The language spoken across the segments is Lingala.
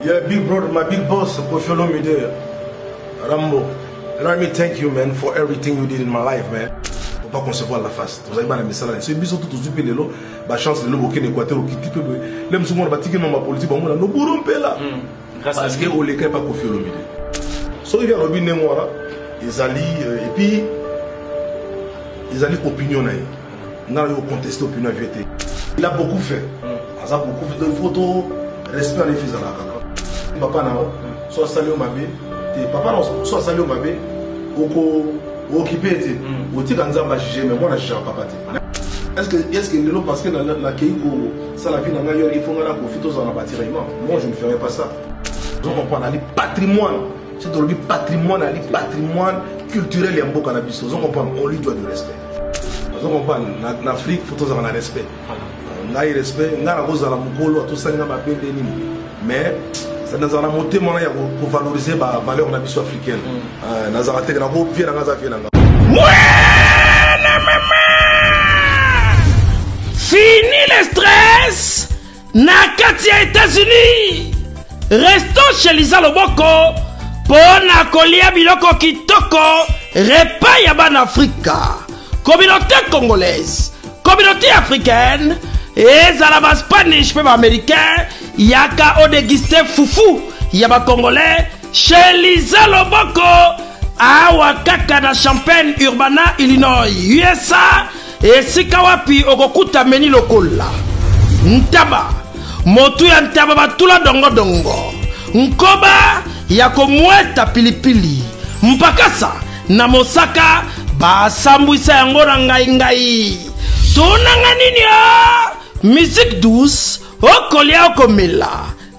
Yeah, big brother, my big boss, Koffi Olomide, Rambo. Let me thank you, man, for everything you did in my life, man. Faut pas concevoir la face. Vous avez mal à mes salariés. C'est bizarre tout aux upé l'élo. Bah chance de l'eau au Équateur qui type de. L'aime souvent le bâtiment ma politique, bah moi no bourron là. Parce que au l'écrit pas Koffi Olomide. So il y a Robin Nemora, ils allaient et puis ils allaient opinion naïe. N'a pas contesté opinion vérité. Il a beaucoup fait. Il a beaucoup fait de photos, respect à les fils à la caca. Papa n'a soit salé au mabé, papa n'a soit salé au mabé, ou occupé était, ou t'es dans un bâché, mais moi, je ne sais pas. Est-ce que l'eau, parce que la Keiko, ça la vie n'a pas eu, il faut qu'on a profité dans un bâtiment. Moi, je ne ferai pas ça. Donc, on parle de patrimoine. C'est dans le patrimoine culturel et en beau cannabis. Donc, on lui doit du respect. Donc, on parle en Afrique, il faut avoir un respect. On a respect, on a la mukolo, tout ça, on a mais ça nous a monté pour valoriser la valeur africaine. Fini le stress! Nakatia États-Unis! Restons chez Lisa Loboko pour Nakolia Biloko Kitoko, repas Yaban Africa. Communauté congolaise, communauté africaine, et Zalaba Spanish, même américain, Yaka Odegiste Foufou, Yaba Congolais, chez Lisa Loboko, Awakaka na Champaign, Urbana, Illinois, USA, et Sikawapi, Ogokuta Meni Lokola. Ntaba, Motu ya Ntaba Batula Dongo Dongo, Nkoba, Yako Mweta Pilipili, Mpakasa, Namosaka, Basambwisa Yangora Ngai. Tonanga nini ya musique douce okolia okomela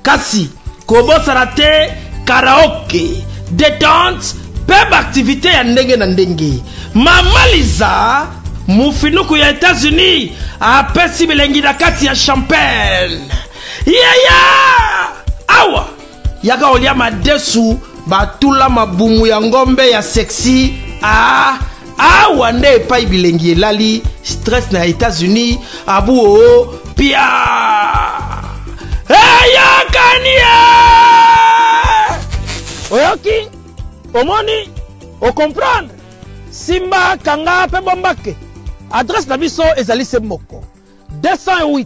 kasi kobosarate karaoke détente peb activité ya ndenge na ndenge mamaliza mufinuku ya États-Unis apesi bilengi na kati ya Champagne awa yaka olia madesu batula mabumu ya ngombe ya sexy awa nde epai bilengi elali stress na États-Unis abu o pia eyakania oyoki omoni o comprendre simba kanga pe bombake adresse na biso ezali se moko 208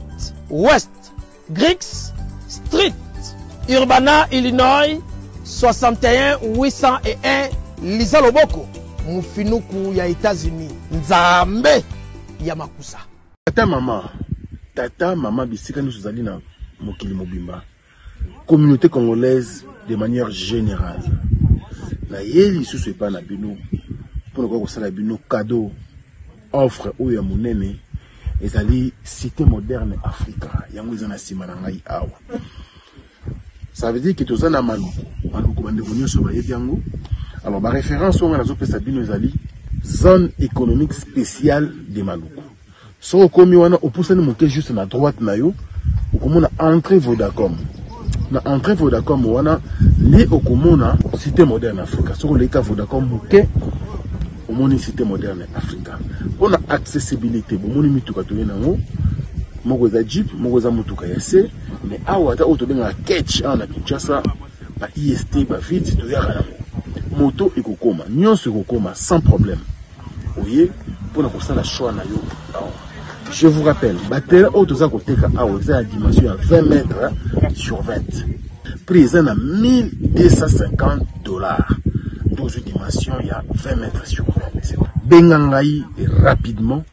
West Griggs Street Urbana Illinois 61 801 Lisa Loboko mufinuku ya États-Unis nzambe ya makusa tata mama bisika nous zali na mokili mobimba communauté congolaise de manière générale na yeli susu epa na bino pour ko sala bino cadeau offre ou ya monene ezali cité moderne Africa yango ezana sima na ngai awa ça veut dire que tozana maluku bande vonyo so ba yango. Alors, ma référence, on a la zone économique spéciale de Maluku. Si on a juste à la droite, on a entrée Vodacom. Na entrée Vodacom, on a les cité moderne Africa. Si on a les Vodacom, on a cité moderne Africa. On a accessibilité. On a mis tout le Jeep, mutuka yase, mais awata autobenga catch en Kinshasa, ba IST, ba vite, tout yara. Moto ekokoma, nyonso ekokoma sans problème. Oye, pour na la choix na yo. Je vous rappelle, batela otoza koteka awa za dimension à 20 mètres sur 20. Prix à 1250 $. Dans une dimension il y a 20 mètres sur 20. Bengangai rapidement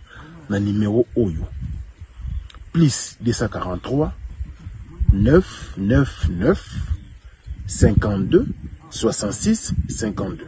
na numéro Oyo. Plus 243 999 52 66 52.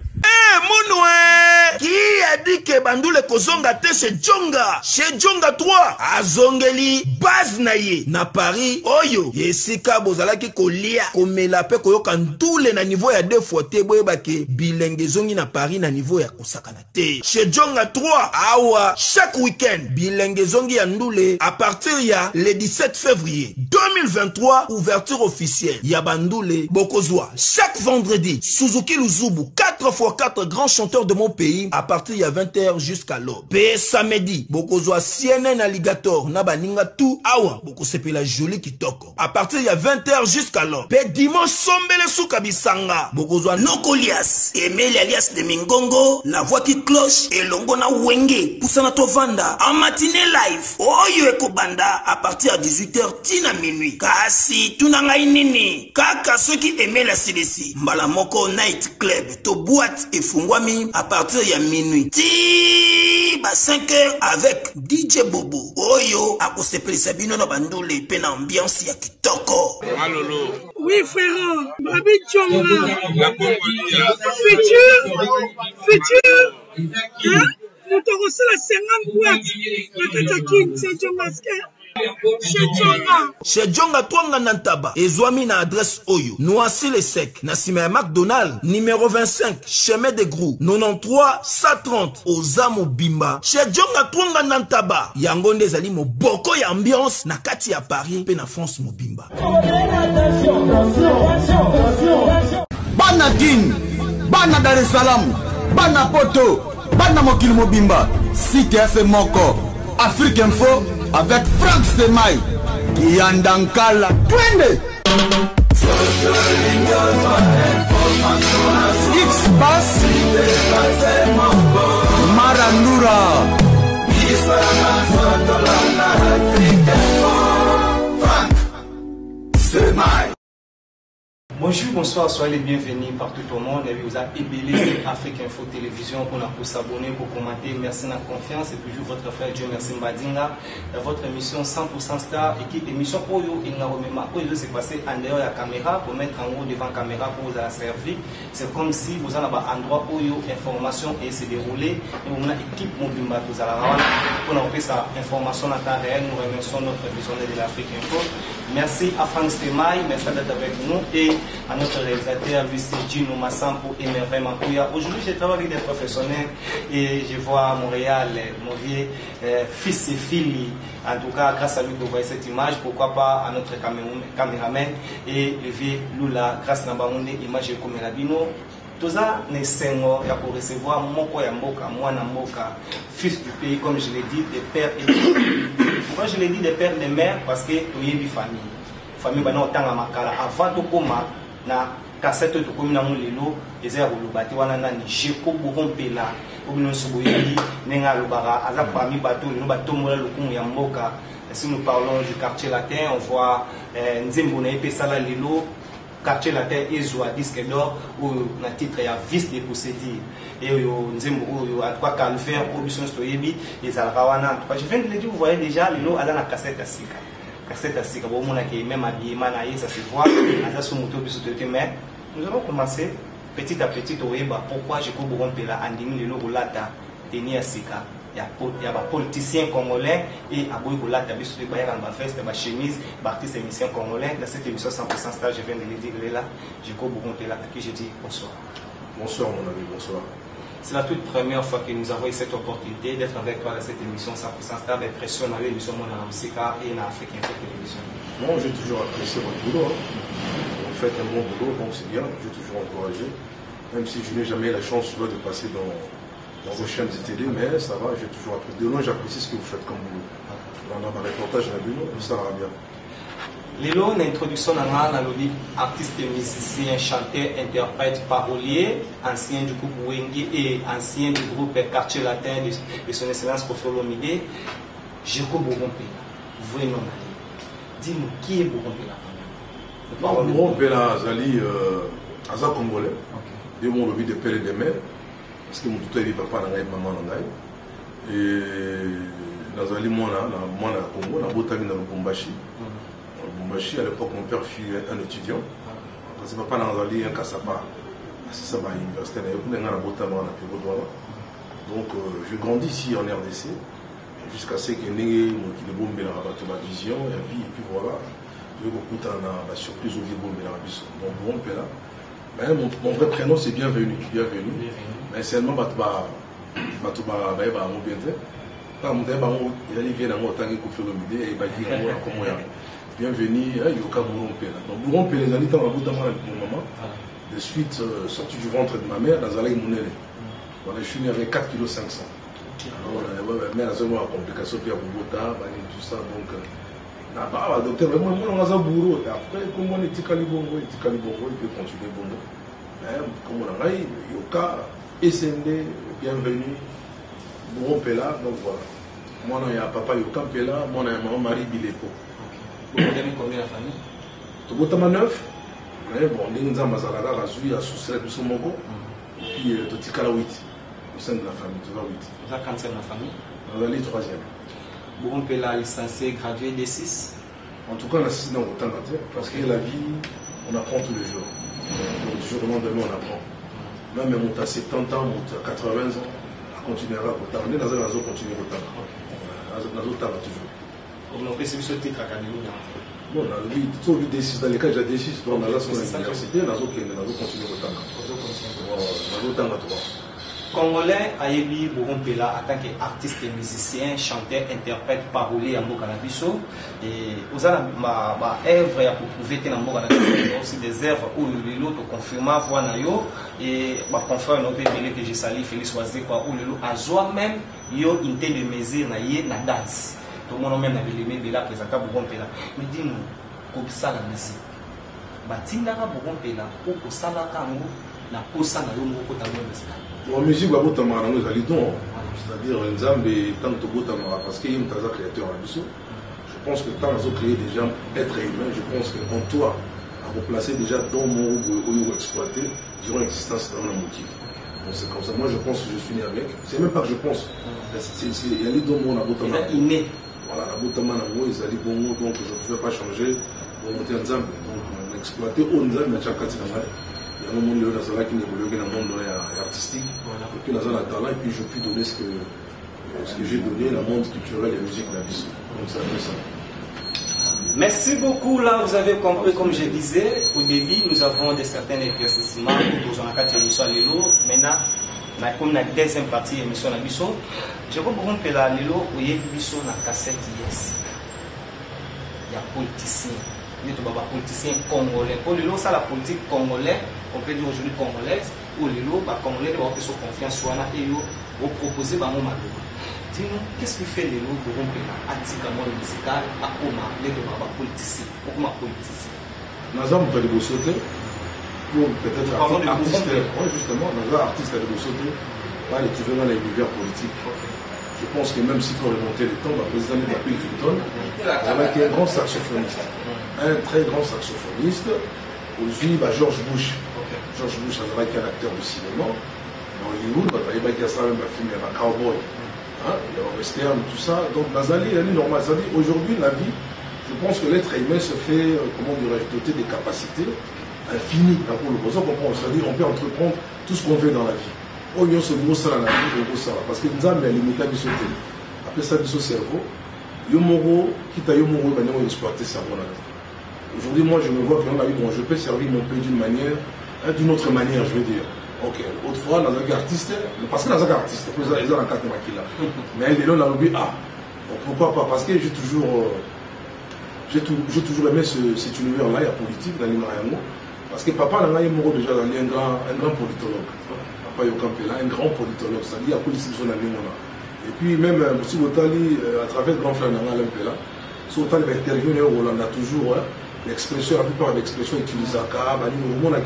Qui a dit que Bandoule Kozonga te chez Djonga? Chez Djonga 3, à Zongeli, base naye, na Paris, Oyo, Yesika Bozalaki Kolia, Komelape Koyoka Ndoule na niveau ya 2 fois te, Boyebake, Bilenge Zongi na Paris na niveau ya Kosakana te. Chez Djonga 3, awa, chaque week-end, Bilenge Zongi ya Ndoule, à partir ya le 17 février 2023, ouverture officielle, ya Bandoule Bokozwa, chaque vendredi, Suzuki Luzubu, 4 4x4 grands chanteurs de mon pays à partir il y a 20h jusqu'à l'aube. Pe samedi, bokozwa CNN Alligator na baninga tout awa bokosepela joli kitoko. À partir il y a 20h jusqu'à l'aube. Pe dimanche sombele suka bisanga bokozwa Nokolias, Emeli alias de Mingongo, la voix qui cloche et longo na wenge pusana tovanda en matinée live. Oyo ekobanda à partir à 18h tina minuit. Kasi tunanga inini kaka ceux qui aimaient la CDC Mbalamoko Night Club to boîte et fungwami à partir ya minuit ti ba 5h avec DJ Bobo oyo akosepelisa bino na bandule pe na ambiance ya kitoko. Malolo. Oui frère, Babi Tchonga. Futur. Hein? Nous te reçons la 50 boîtes. La Katakin, c'est Djongaske. Chez Djonga Twanga Nantaba, Ezwami na adresse Oyo, Noisy le Sec, Nassime McDonald, numéro 25, chemin de Grou, 93 130, Ozamo Bimba. Chez Djonga Twanga Nantaba, Yangonde Zali mo boko ya ambiance, na kati ya Paris, pe na France mo Bimba. Bana Guine, Bana Dar es Salaam, Bana Poto, Bana Mokili Mobimba, Cité FM Moko, Afrique Info, avec Frank Stemai, Yandankala, Twende! X-Bass, Marandura, Frank Stemai. Bonjour, bonsoir, soyez les bienvenus partout au monde. Et vous avez ébélé sur Afrique Info Télévision pour s'abonner, pour commenter. Merci de la confiance. Et toujours votre frère Dieu, merci Mbadinga. Votre émission 100% Star, équipe émission Oyo et Naromema. Oyo s'est passé en dehors de la caméra pour mettre en haut devant la caméra pour vous la servir. C'est comme si vous avez un endroit Oyo, information et se dérouler. Et vous avez une équipe Mobimba, vous allez avoir pour nous faire sa information en temps réel. Nous remercions notre visionnaire de l'Afrique Info. Merci à Frank Stemai, merci d'être avec nous. Et à notre réalisateur Lucie Gino Massampo et Merveille Mankouya. Aujourd'hui, je travaille avec des professionnels et je vois à Montréal mon vieux fils et fille. En tout cas, grâce à lui, vous voyez cette image. Pourquoi pas à notre caméraman et le vieux Lula, grâce à Nabamunde, image comme Rabino. Tout ça, n'est sengo ya pour recevoir moko ya mboka, mwana mboka, fils du pays, comme je l'ai dit, des pères et des mères. Pourquoi je l'ai dit des pères et des mères? Parce que tu es une famille. Famille bana otanga makala avant to koma na cassette to komi na mulelo eza ya kolobati wana nani jeko bokompela obino soboyi nenga lobara aza parmi bato no batombola lokumu ya mboka. Si nous parlons du quartier latin, on voit Nzembo na epesala lelo quartier latin ezwa disque d'or ou na titre ya vice de posséder et Nzembo en tout cas Calvaire obison stoyebi ezalaka wana. En tout cas je viens de le dire, vous voyez déjà lelo ala na cassette asika. Cassette asika bon mona qui même habillement na ça se voit asa so moto biso te mais nous allons commencer petit à petit oyeba pourquoi je ko bokompela andimi lelo kolata tenir asika il y a des politiciens congolais et aboui kolata biso te bayaka na feste ba chemise ba artiste émission congolais dans cette émission 100% Star. Je viens de le dire là je ko bokompela à qui je dis bonsoir. Bonsoir mon ami, bonsoir. C'est la toute première fois que nous avons eu cette opportunité d'être avec toi dans cette émission 100% Star, d'être pression dans l'émission Mon Musica et dans Afrique Info Télévision. Moi, j'ai toujours apprécié votre boulot. Vous faites un bon boulot, donc c'est bien. J'ai toujours encouragé. Même si je n'ai jamais eu la chance de passer dans vos chaînes de télé, mais ça va, j'ai toujours apprécié. De loin, j'apprécie ce que vous faites comme boulot. Dans ma reportage, on a vu, ça va bien. Lelo, l'introduction dans le artiste, musicien, chanteur, interprète, parolier, ancien du groupe Wenge et ancien du groupe Quartier Latin de son excellence Koffi Olomide, Jeko Bokompela. Vous voyez non. Dis-nous, qui est Bokompela? Bokompela, Zali, Aza Congolais. Bien mon lobby de père et de mère, parce que mon tuteur est papa, maman, et Nazali, moi, na Congo, na Botami, na Lubumbashi. À l'époque, mon père fut un étudiant. Parce que papa n'a pas un cassapa. C'est ça, à l'université. Donc, je grandis ici en RDC. Jusqu'à ce que j'ai eu ma vision. Et puis voilà. J'ai eu beaucoup de surprise au vieux bon père. Mais mon vrai prénom, c'est Bienvenu. Bienvenu. Mais seulement, Bienvenue, Yoka Bourrompela. Donc, Bourrompela, les années, maman. De suite, sorti du ventre de ma mère, dans un mounele. Je suis né avec 4,5 kg. Alors, ma mère a seulement une complication, puis tout ça. Donc, le docteur, moi, on a un bourreau. Après, comme on est Tikalibongo, il peut continuer bongo. Comme on a Yoka, SND, bienvenue, Bourron Pela, donc voilà. Moi, il y a papa Yoka Pela, moi, il y a maman Marie Bilepo. Vous avez combien de famille? Tobotama 9. Bon, on a Mazalada, Razui, à Soussret, Bissomoko. Et puis, Totikala 8. Au sein de la famille, tu vois 8. Vous avez 45 dans la famille? On a les 3e. Bourron Pela, licencié, gradué D6. En tout cas, on a 6 dans autant de terre. Parce que la vie, on apprend tous les jours. Donc, du jour au lendemain, on apprend. Même on a 70 ans, on a 80 ans, on continuera à autant. On est dans un réseau, continuer autant. Dans autant, toujours. Comme on peut se ce titre académique. Bon, on a vu D6, dans les cas, j'ai D6, donc on a l'université, on a continué autant. On a autant à toi. Congolais Ayebi Bourron Pela en tant qu'artiste, musicien, chanteur, interprète, parolier à Mbokanabiso. Et vous avez ma œuvre pour prouver que Mbokanabiso aussi des œuvres où l'autre confirme voix nayo et ma confrère notre belé que j'ai sali Félix Oazé quoi où le a joie même yo inte de mesure na yé na danse. Tout le monde même na belé de la présenter Bourron Pela. Me dit nous comme ça la musique. Batinda Bourron Pela ou ko sala kango na posa na yo moko ta musique. En musique, c'est-à-dire tant que parce qu'il y a un créateur à Bissau. Je pense que tant que créer des gens, être humain, je pense qu'en toi, à replacer déjà dans mon ou exploiter, durant l'existence dans la motif. Donc c'est comme ça. Moi je pense que je suis né avec. C'est même pas que je pense. Il y a les dons mon abotama. Inné. Voilà, l'abotama ils allaient bon mot, donc je ne pouvais pas changer pour monter ensemble. Donc on a exploité au Nzam, mais chaque fois il y a un monde qui évolue dans le monde artistique, et puis dans un talent, et puis je puis donner ce que j'ai donné, le monde culturel et musique de la vie. Donc c'est un peu ça. Merci beaucoup. Là, vous avez compris, comme je disais au début, nous avons des certains éclaircissements pour la carte émission Lelo. Maintenant, comme la deuxième partie de l'émission Nabiso, je crois que la Lelo, où il y a une la cassette yes. Il y a politicien. Il y a des politiciens congolais. Pour Lelo, ça la politique congolaise, on peut dire aujourd'hui congolaise, où Lelo, les Congolais doivent avoir confiance sur et ils proposer mon malou. Dis-nous, qu'est-ce qui fait Lelo pour rompre l'antiquement musical à Oma, les politiciens, pourquoi politicien? Nous avons fait des beaux sautés pour peut-être artiste, oui justement, nous avons artiste de beaux sautés, là il est toujours dans l'univers politique. Je pense que même s'il faut remonter le temps, le président de Bill Clinton, avec un grand saxophoniste, un très grand saxophoniste, aujourd'hui George Bush. George Bush a été un acteur de cinéma, dans Hollywood, il a fait un film, il y a un cowboy, il y a un western, tout ça. Donc Nazali, elle est normale. Aujourd'hui, la vie, je pense que l'être humain se fait, comment dirais-je, doter des capacités infinies. C'est-à-dire on peut entreprendre tout ce qu'on veut dans la vie. On se voit ça dans la vie, on ça. Parce que nous avons limité à bisoter. Après ça, biso cerveau, yomoro, quitte à yomoro, on exploiter ça. Aujourd'hui, moi, je me vois que dans la vie, bon, je peux servir mon pays d'une manière, d'une autre manière, je veux dire. Ok, autrefois, dans un artiste, parce que dans un artiste, ils ont un cas de maquilla. Mais elle est là, on a dit, donc pourquoi pas? Parce que j'ai toujours aimé cet univers-là, il y a politique, dans l'Imarayamo. Parce que papa, là, il est déjà un grand politologue. Papa Yokampela, un grand politologue, c'est-à-dire, il y a politique sur la ligne. Et puis, même, M. Botali, à travers le grand frère Nanga Lempela, M. Botali va intervenir au Hollande, toujours. L'expression, la plupart des expressions utilisées à Kaaba, nous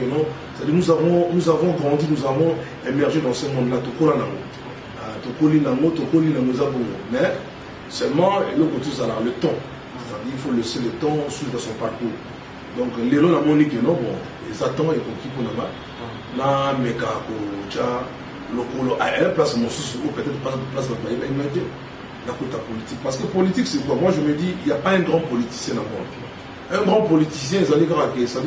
avons grandi, nous avons émergé dans ce monde-là, mais seulement le temps. Il faut laisser le temps suivre son parcours. Donc, les gens ont dit que non, bon, ils attendent et pour qui pour na meka lokolo à elle place mon sous ou peut-être pas place de la politique. Parce que politique, c'est quoi? Moi, je me dis, il n'y a pas un grand politicien dans le monde. Un grand politicien, c'est-à-dire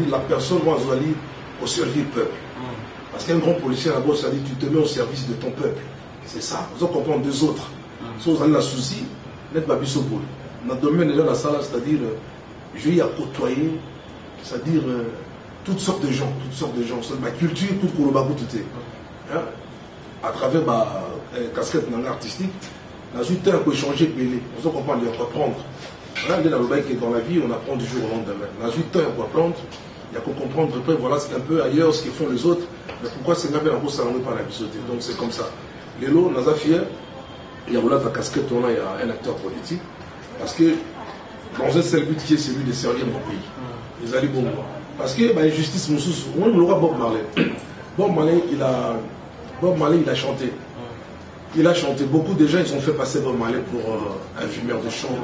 la personne doit aller au service du peuple. Parce qu'un grand politicien, d'abord, c'est-à-dire tu te mets au service de ton peuple. C'est ça. Vous comprenez deux autres. Si vous avez la souci, n'êtes pas biso pour. Dans le domaine de la salle, c'est-à-dire, je y a côtoyé, c'est-à-dire toutes sortes de gens. C'est ma culture, tout à travers ma casquette artistique, dans une terre pour échanger, on comprend, reprendre. Dans la vie, on apprend du jour au lendemain. Dans 8 ans, on peut apprendre. il y a qu'à comprendre après, voilà un peu ailleurs ce que font les autres, mais pourquoi c'est même encore salonné par la bisoté. Donc c'est comme ça. Les lots, nous avons fait, il y a la casquette, on a un acteur politique, parce que dans un seul but qui est celui de servir mon pays. Les alliés bon. Parce que la justice, on l'aura Bob Marley. Bob Marley, il a chanté. Il a chanté. Beaucoup de gens, ils ont fait passer Bob Marley pour un fumeur de chambre,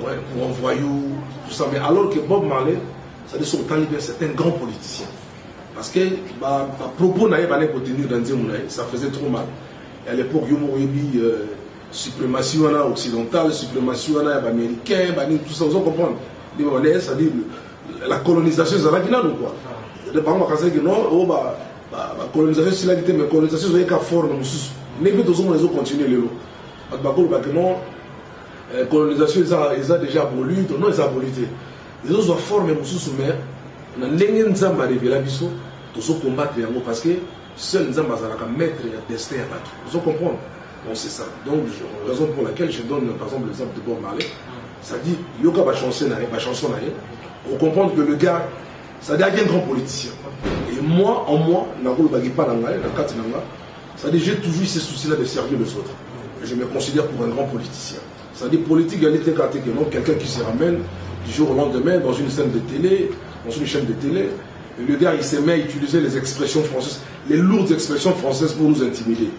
ouais, pour un voyou, tout ça. Mais alors que Bob Marley, c'est un grand politicien. Parce que propos n'avaient pas contenu dans ça faisait trop mal. Et à l'époque, il y a suprématie occidentale, suprématie américaine, tout ça, vous comprenez. C'est-à-dire la colonisation, c'est la Guinée ou quoi. Par exemple, la colonisation, c'est la Guinée, mais la colonisation, c'est la forme. Les gens continuent les lots. La colonisation, ils ont déjà aboli, non, ils ont aboli. Les autres forment mais dans les gens arrivent là, ils sont combattre parce que seul les gens sont maître et destin à battre. Vous comprenez? Donc c'est ça. Donc, raison pour laquelle je donne par exemple l'exemple de Bob Marley. Ça dit, Yoga va chanson, on comprend que le gars, ça dit, il y a un grand politicien. Et moi, en moi, ça dit, j'ai toujours ce souci-là de servir les autres. Et je me considère pour un grand politicien. Ça dit, politique, il y a quelqu'un qui se ramène du jour au lendemain dans une scène de télé, dans une chaîne de télé. Et le gars, il se met à utiliser les expressions françaises, les lourdes expressions françaises pour nous intimider.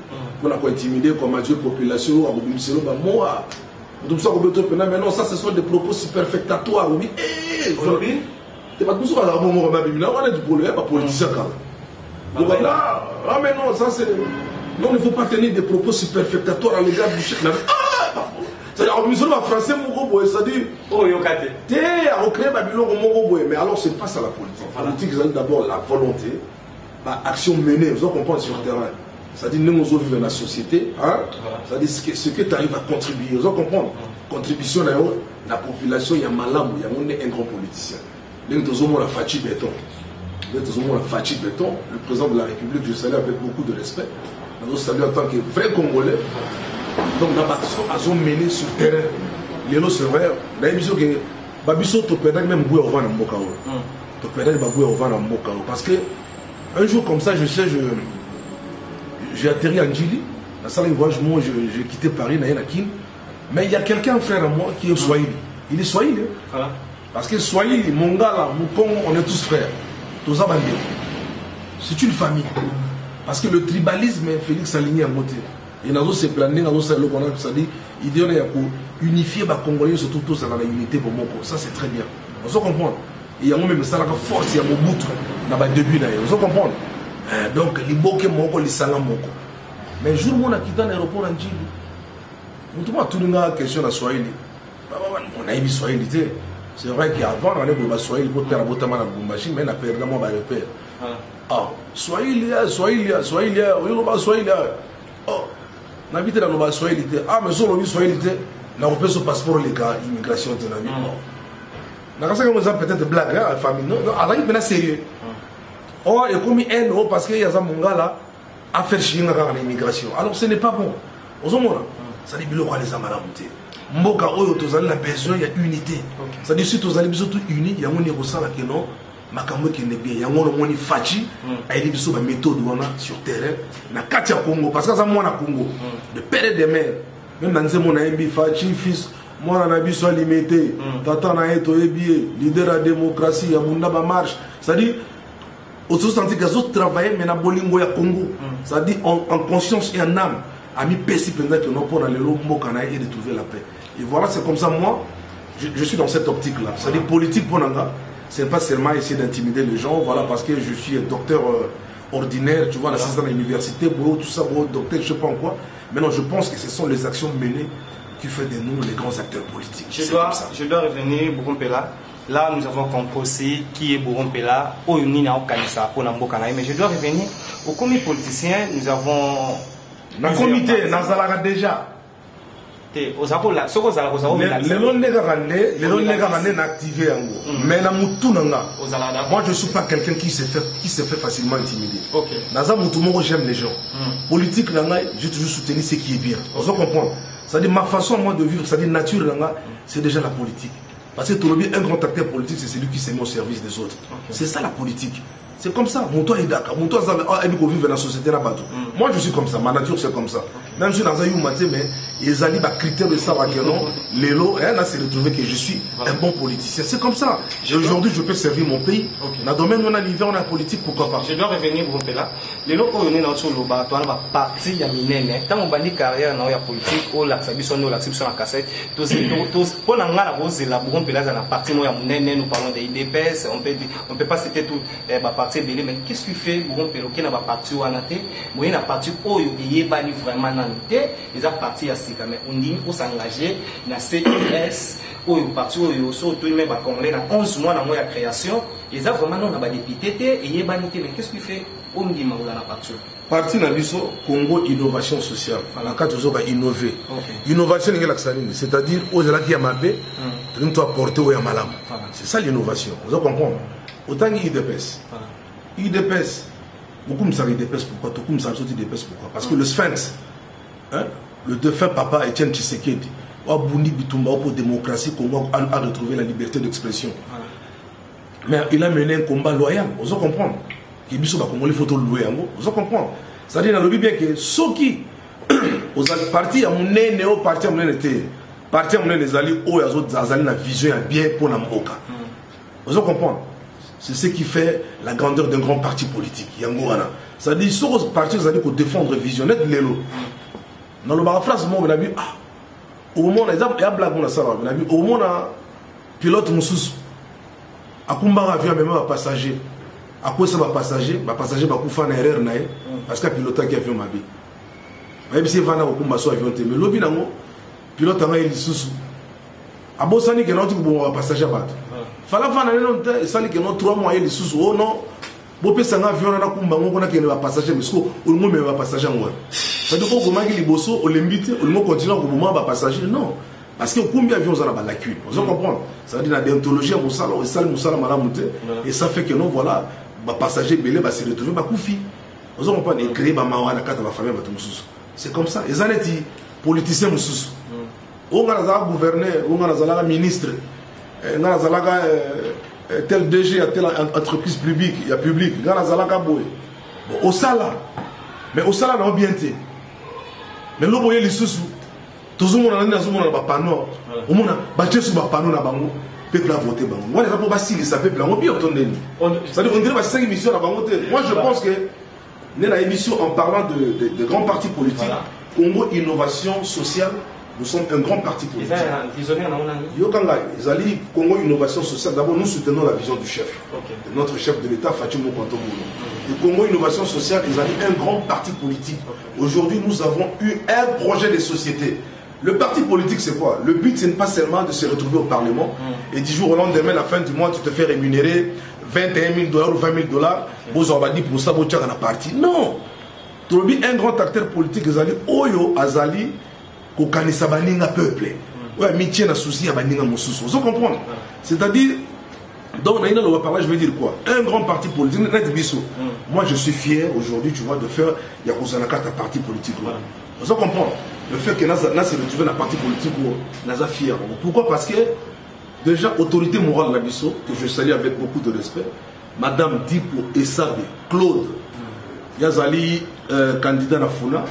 On a quoi intimider comme adieu population, à Bobimselo, moi. Mais non, ça ce sont des propos superfectatoires. Oui, tu vas tout ça, on a du problème, pas politicien. Ah, mais non, ça c'est. Non, il ne faut pas tenir des propos superfectatoires à l'égard du chef. C'est-à-dire, en musulman français, c'est-à-dire. Oh, yokate. Mais alors, c'est pas ça la politique. La politique, c'est d'abord la volonté, l'action menée, vous comprenez sur le terrain. C'est-à-dire, nous vivons dans la société, hein? C'est-à-dire, ce que tu arrives à contribuer, vous comprenez? Contribution, la population, il y a malade, il y a un grand politicien. Nous avons la fatigue béton. Nous avons la fatigue béton. Le président de la République, je salue avec beaucoup de respect. Nous saluons en tant que vrai Congolais. Donc, nous avons mené sur le terrain. Les lots, c'est vrai. Nous avons dit que Babiso, tu peux même bouer au vent dans Mbokao. Tu peux même bouer au vent dans Mbokao. Parce que, un jour comme ça, je sais, j'ai atterri en Djili. La salle de voyage, moi, j'ai quitté Paris, mais il y a quelqu'un, frère à moi, qui est Swahili. Il est Swahili. Hein? Parce que Swahili, mon gars là, mon con, on est tous frères. Tous à c'est une famille. Parce que le tribalisme, Félix aligné à côté. Et nous avons se plané, nous avons se le qu'on a dit, il dit qu'on unifier les Congolais, surtout tous dans la unité pour mon Ça, c'est très bien. Vous comprenez? Il y a même ça, la force, il y a mon bout dans le début. Vous comprenez? Donc, les boké moko, les salams moko. Mais le jour où on a quitté l'aéroport en Djibouti, on a tourné la question à Swahili. On a eu Swahili. C'est vrai qu'avant, on a eu Swahili pour faire un machine, mais on a perdu mon repère. Ah, Swahili, Swahili, Swahili, Swahili. Oh, on habite dans le Swahili. Ah, mais si on a Swahili, on a repéré ce passeport, les gars, immigration, on a peut-être blague, la famille. Non, on a sérieux. Oh, il y a comme un euro parce qu'il y a un monga là à faire chier dans l'immigration. Alors ce n'est pas bon. Aux hommes, ça dit bilo les amalamuté. Mboka oyo tozali na besoin, il y a unité. Ça dit si tozali biso tout unis, il y a un érosa là que non, makambo qui n'est bien. Il y a un moni fachi, a une biso ba méthode wana sur terrain na katia Congo parce que ça moi na Congo. De père et de mère. Même dans ce mon ambi fachi fils moi na biso limité. Tata na eto ebié, leader à démocratie, ya munda ba marche. Ça dit au sens que les autres travaillent mais na bolingo ya Congo. Ça dit en conscience et en âme. Ami Pessi pendant que nous pour aller au Mokana et de trouver la paix. Et voilà, c'est comme ça, moi, je suis dans cette optique-là. C'est-à-dire politique pour Nanga, c'est pas seulement essayer d'intimider les gens, voilà, parce que je suis un docteur ordinaire, tu vois, l'assistant à l'université, tout ça, docteur, je sais pas en quoi. Mais non, je pense que ce sont les actions menées qui font de nous les grands acteurs politiques. Je dois revenir, Bourgompela. Là, nous avons compris qui est Bourgompela, au Unina, au Kanissa, au Nambokanaï. Mais je dois revenir au comité politicien, nous avons. Dans le comité, nous avons déjà. Les gens activé mais moi je ne suis pas quelqu'un qui se fait facilement intimider. J'aime les gens. Politique, j'ai toujours soutenu ce qui est bien. Vous comprenez? C'est-à-dire ma façon moi de vivre, c'est-à-dire nature, c'est déjà la politique. Parce que Tolobi, un grand acteur politique, c'est celui qui s'est mis au service des autres. C'est ça la politique. C'est comme ça. Mon toi est d'accord. Mon toi est vivre dans la société là-bas. Moi, je suis comme ça. Ma nature, c'est comme ça. Même si dans un matin, mais ils allaient les critères de ça, les lots, et là, c'est retrouvé que je suis un bon politicien. C'est comme ça. Aujourd'hui, je peux servir mon pays. Dans le domaine où on a l'hiver, on a la politique, pourquoi pas? Je dois revenir pour là. Les lots, on est dans le bas, on va partir, il y a minene. Tant on bani carrière dans la politique, on l'acception, on l'acception en cassette. Tous, pour l'angala, rose, la bourron, là, dans la partie, nous parlons des IDPS, on peut pas citer tout, partie, mais qu'est-ce que fait bourron, qui n'a pas parti ou anaté, moi, il a parti, oh, il est bani vraiment dans le thé, ils ont parti à Sika, mais on dit, on s'engager, dans CIS, où il parti, où il surtout, il met pas comme là, 11 mois dans la création, ils ont vraiment, on a pas député, et il est banité, mais qu'est-ce qu'il fait? On dit, on a parti. Parti Nabiso, Congo Innovation Sociale. On a toujours innover. Innovation, c'est-à-dire, aux gens qui ont mabé, nous doit porter au Yamalam. C'est ça l'innovation. Vous comprenez? Autant qu'IDPS. IDPS, beaucoup me savent IDPS pourquoi? Beaucoup me savent IDPS pourquoi? Parce que le Sphinx, le défunt papa Etienne Tshisekedi, Wabundi Bitumba pour la démocratie, Congo a retrouvé la liberté d'expression. Mais il a mené un combat loyal. Vous comprenez? Qui biso ba Congolais photo louer yango, vous comprenez? Ça dit dans le bien que ceux qui aux partis à mon néo parti à mon été, parti à mon les alliés au yazo azali na vision bien pour la mboka. Vous comprenez? C'est ce qui fait la grandeur d'un grand parti politique. Yango wana. Ça dit ceux qui partis aux alliés pour défendre vision net lelo. Dans le phrase moi on a vu au moment exemple il y a blague on a ça on a vu au moment pilote mususu akumba avion même passager. À quoi ça va passager va faire une erreur parce que le pilote qui a avion mabi. Même si va na okumba so avion te mais lobi nango pilote anga il susu. Abosani que notre bon passager bat. Fala va na non te sali que notre 3 mois il susu oh non. Bo pesa nga avion na kumba ngo na que ne va passager mais ce ko au moins va passager ngo. Ça dit ko goma ki liboso o lembite au moins continuer ko moment va passager non. Parce que combien d'avions on a la lacune. Vous comprenez? Ça dit la déontologie musala et sal musala malamuté et ça fait que non voilà passager belé va se retrouver ba koufi. Vous comprenez? Créer ba mawa na kata ba famille ba tumususu. C'est comme ça. Les aneti politiciens mususu. On a la gouverneur, on a la ministre, on a la tel DG à telle entreprise publique, il y a public, on a la boy. Au sala. Mais au sala non bien té. Mais lo boye li susu. Toujours mon andi na zo mon ba panneau. Au mona ba jesu ba panneau na bango. Peuple a voté bango. Moi, les rapports basiques, ça peuple a bien entendu. C'est-à-dire, on dirait que c'est 5 émissions à bango. Moi, je pense que dans la émission, en parlant de grands partis politiques, Congo Innovation Sociale, nous sommes un grand parti politique. Yokanga, Zali, Congo Innovation Sociale, d'abord, nous soutenons la vision du chef, de notre chef de l'État, Fatou Mokonto Moulou. Le Congo Innovation Sociale, Zali, un grand parti politique. Aujourd'hui, nous avons eu un projet de société. Le parti politique, c'est quoi? Le but, c'est pas seulement de se retrouver au Parlement et du jour au lendemain, à la fin du mois, tu te fais rémunérer 21 000 $ ou 20 000 $. Vous avez dit pour ça, vous avez un parti. Non! Tu as un grand acteur politique, Azali, Oyo, Azali, Kokanisa Baninga peuple. Ouais, métier na souci à Baninga Moussous. Vous comprenez? C'est-à-dire, donc, je vais dire quoi? Un grand parti politique, moi, je suis fier aujourd'hui, tu vois, de faire Yakouzanaka un parti politique. Vous comprenez? Le fait que Naza s'est retrouvé dans le parti politique, Naza fier. Pourquoi? Parce que déjà, autorité morale de la Bisso, que je salue avec beaucoup de respect, Madame Dipo Essabe Claude, Yazali candidat na Funa,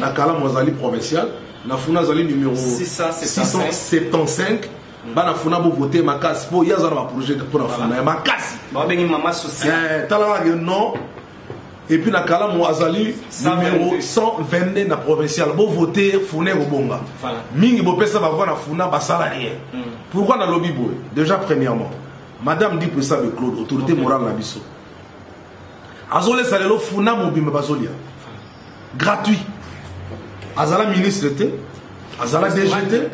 na Kala Mozali provincial, na Funa Zali numéro 675. Bana Funa bo voter Makasi, pour Yazara projet pour la Funa, Makasi. Maman sociale. Non. Et puis, Nakala Moazali, numéro 122 na provincial. Bon voter, Founé au Bonga. Mingi Bopesa va voir na Founa, Basala rien. Pourquoi na lobby boy? Déjà, premièrement, Madame dit pour ça de Claude, autorité morale na Bisso. Azole Salelo Founa Mobima Basolia. Gratuit. Azala ministre, Azala DGT,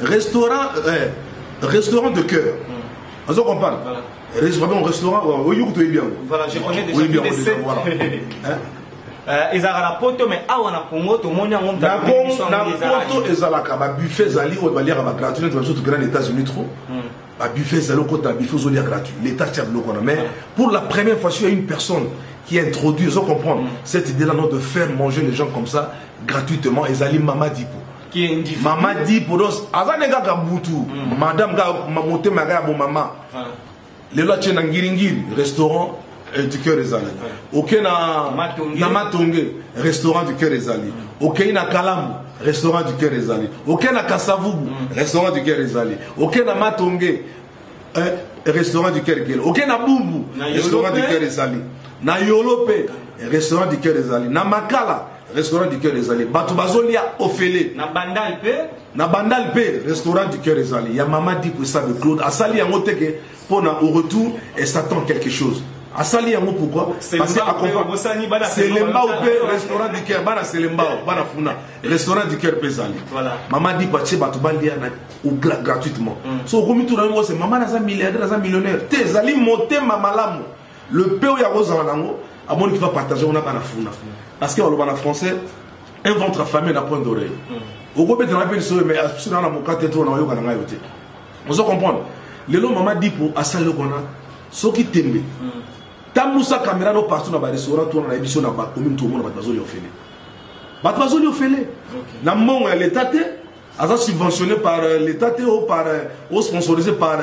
restaurant de cœur. Azole comprend. Restaurant, voilà, je connais déjà plus de 7. Ils ont la poto, mais à Congo, tout le monde a un buffet Zali, on va lire gratuit, on va aux États-Unis trop. Buffet Zali, buffet gratuit. L'État tient le qu'on a. Mais pour la première fois, il y a une personne qui a introduit, ils ont compris cette idée-là de faire manger les gens comme ça gratuitement. Et Zali Mama Dipo. qui est individu. Maman dit pour nous, Azanega Kabutu, madame Mamote Maga bon maman. Les lois tiennent Ngiringiri, restaurant du cœur des Alliés. Ok na Matonge, restaurant du cœur des Alliés. Ok na Kalam, restaurant du cœur des Alliés. Ok na Kasavubu, restaurant du cœur des Alliés. Ok na Matonge, restaurant du cœur des Alliés. Ok na Bumbu, restaurant du cœur des Alliés. Na Yolope, restaurant du cœur des Alliés. Na Makala, restaurant du cœur des Alliés. Batubazolia Ofele. Na Bandal P, restaurant du cœur des Alliés. Il y a Maman dit pour ça de Claude. Asali Yamoteke, pour au retour, elle s'attend quelque chose. Asali Yamo pourquoi? Parce que c'est Lemba ou P, restaurant du cœur. Bana Selemba, Bana Funa, restaurant du cœur Pesali. Maman dit Pache Batubalia gratuitement. So, comme tout le monde, c'est Maman Naza milliardaire, Naza millionnaire. T'es allé monter Mamalamu. Le P ou Yarosa Wanango, à mon qui va partager, on a Bana Funa. Parce que le français, un ventre affamé n'a point d'oreille. Au groupe de la peine, mais si on a mon cas, on se comprend. Le long maman dit pour Assal le Gona, ce qui t'aime. Tamoussa caméra no partout dans le restaurant, tout dans la émission dans la commune, tout le monde va bazoli au félé. Bazoli au félé. Dans le monde, l'État est subventionné par l'État ou par ou sponsorisé par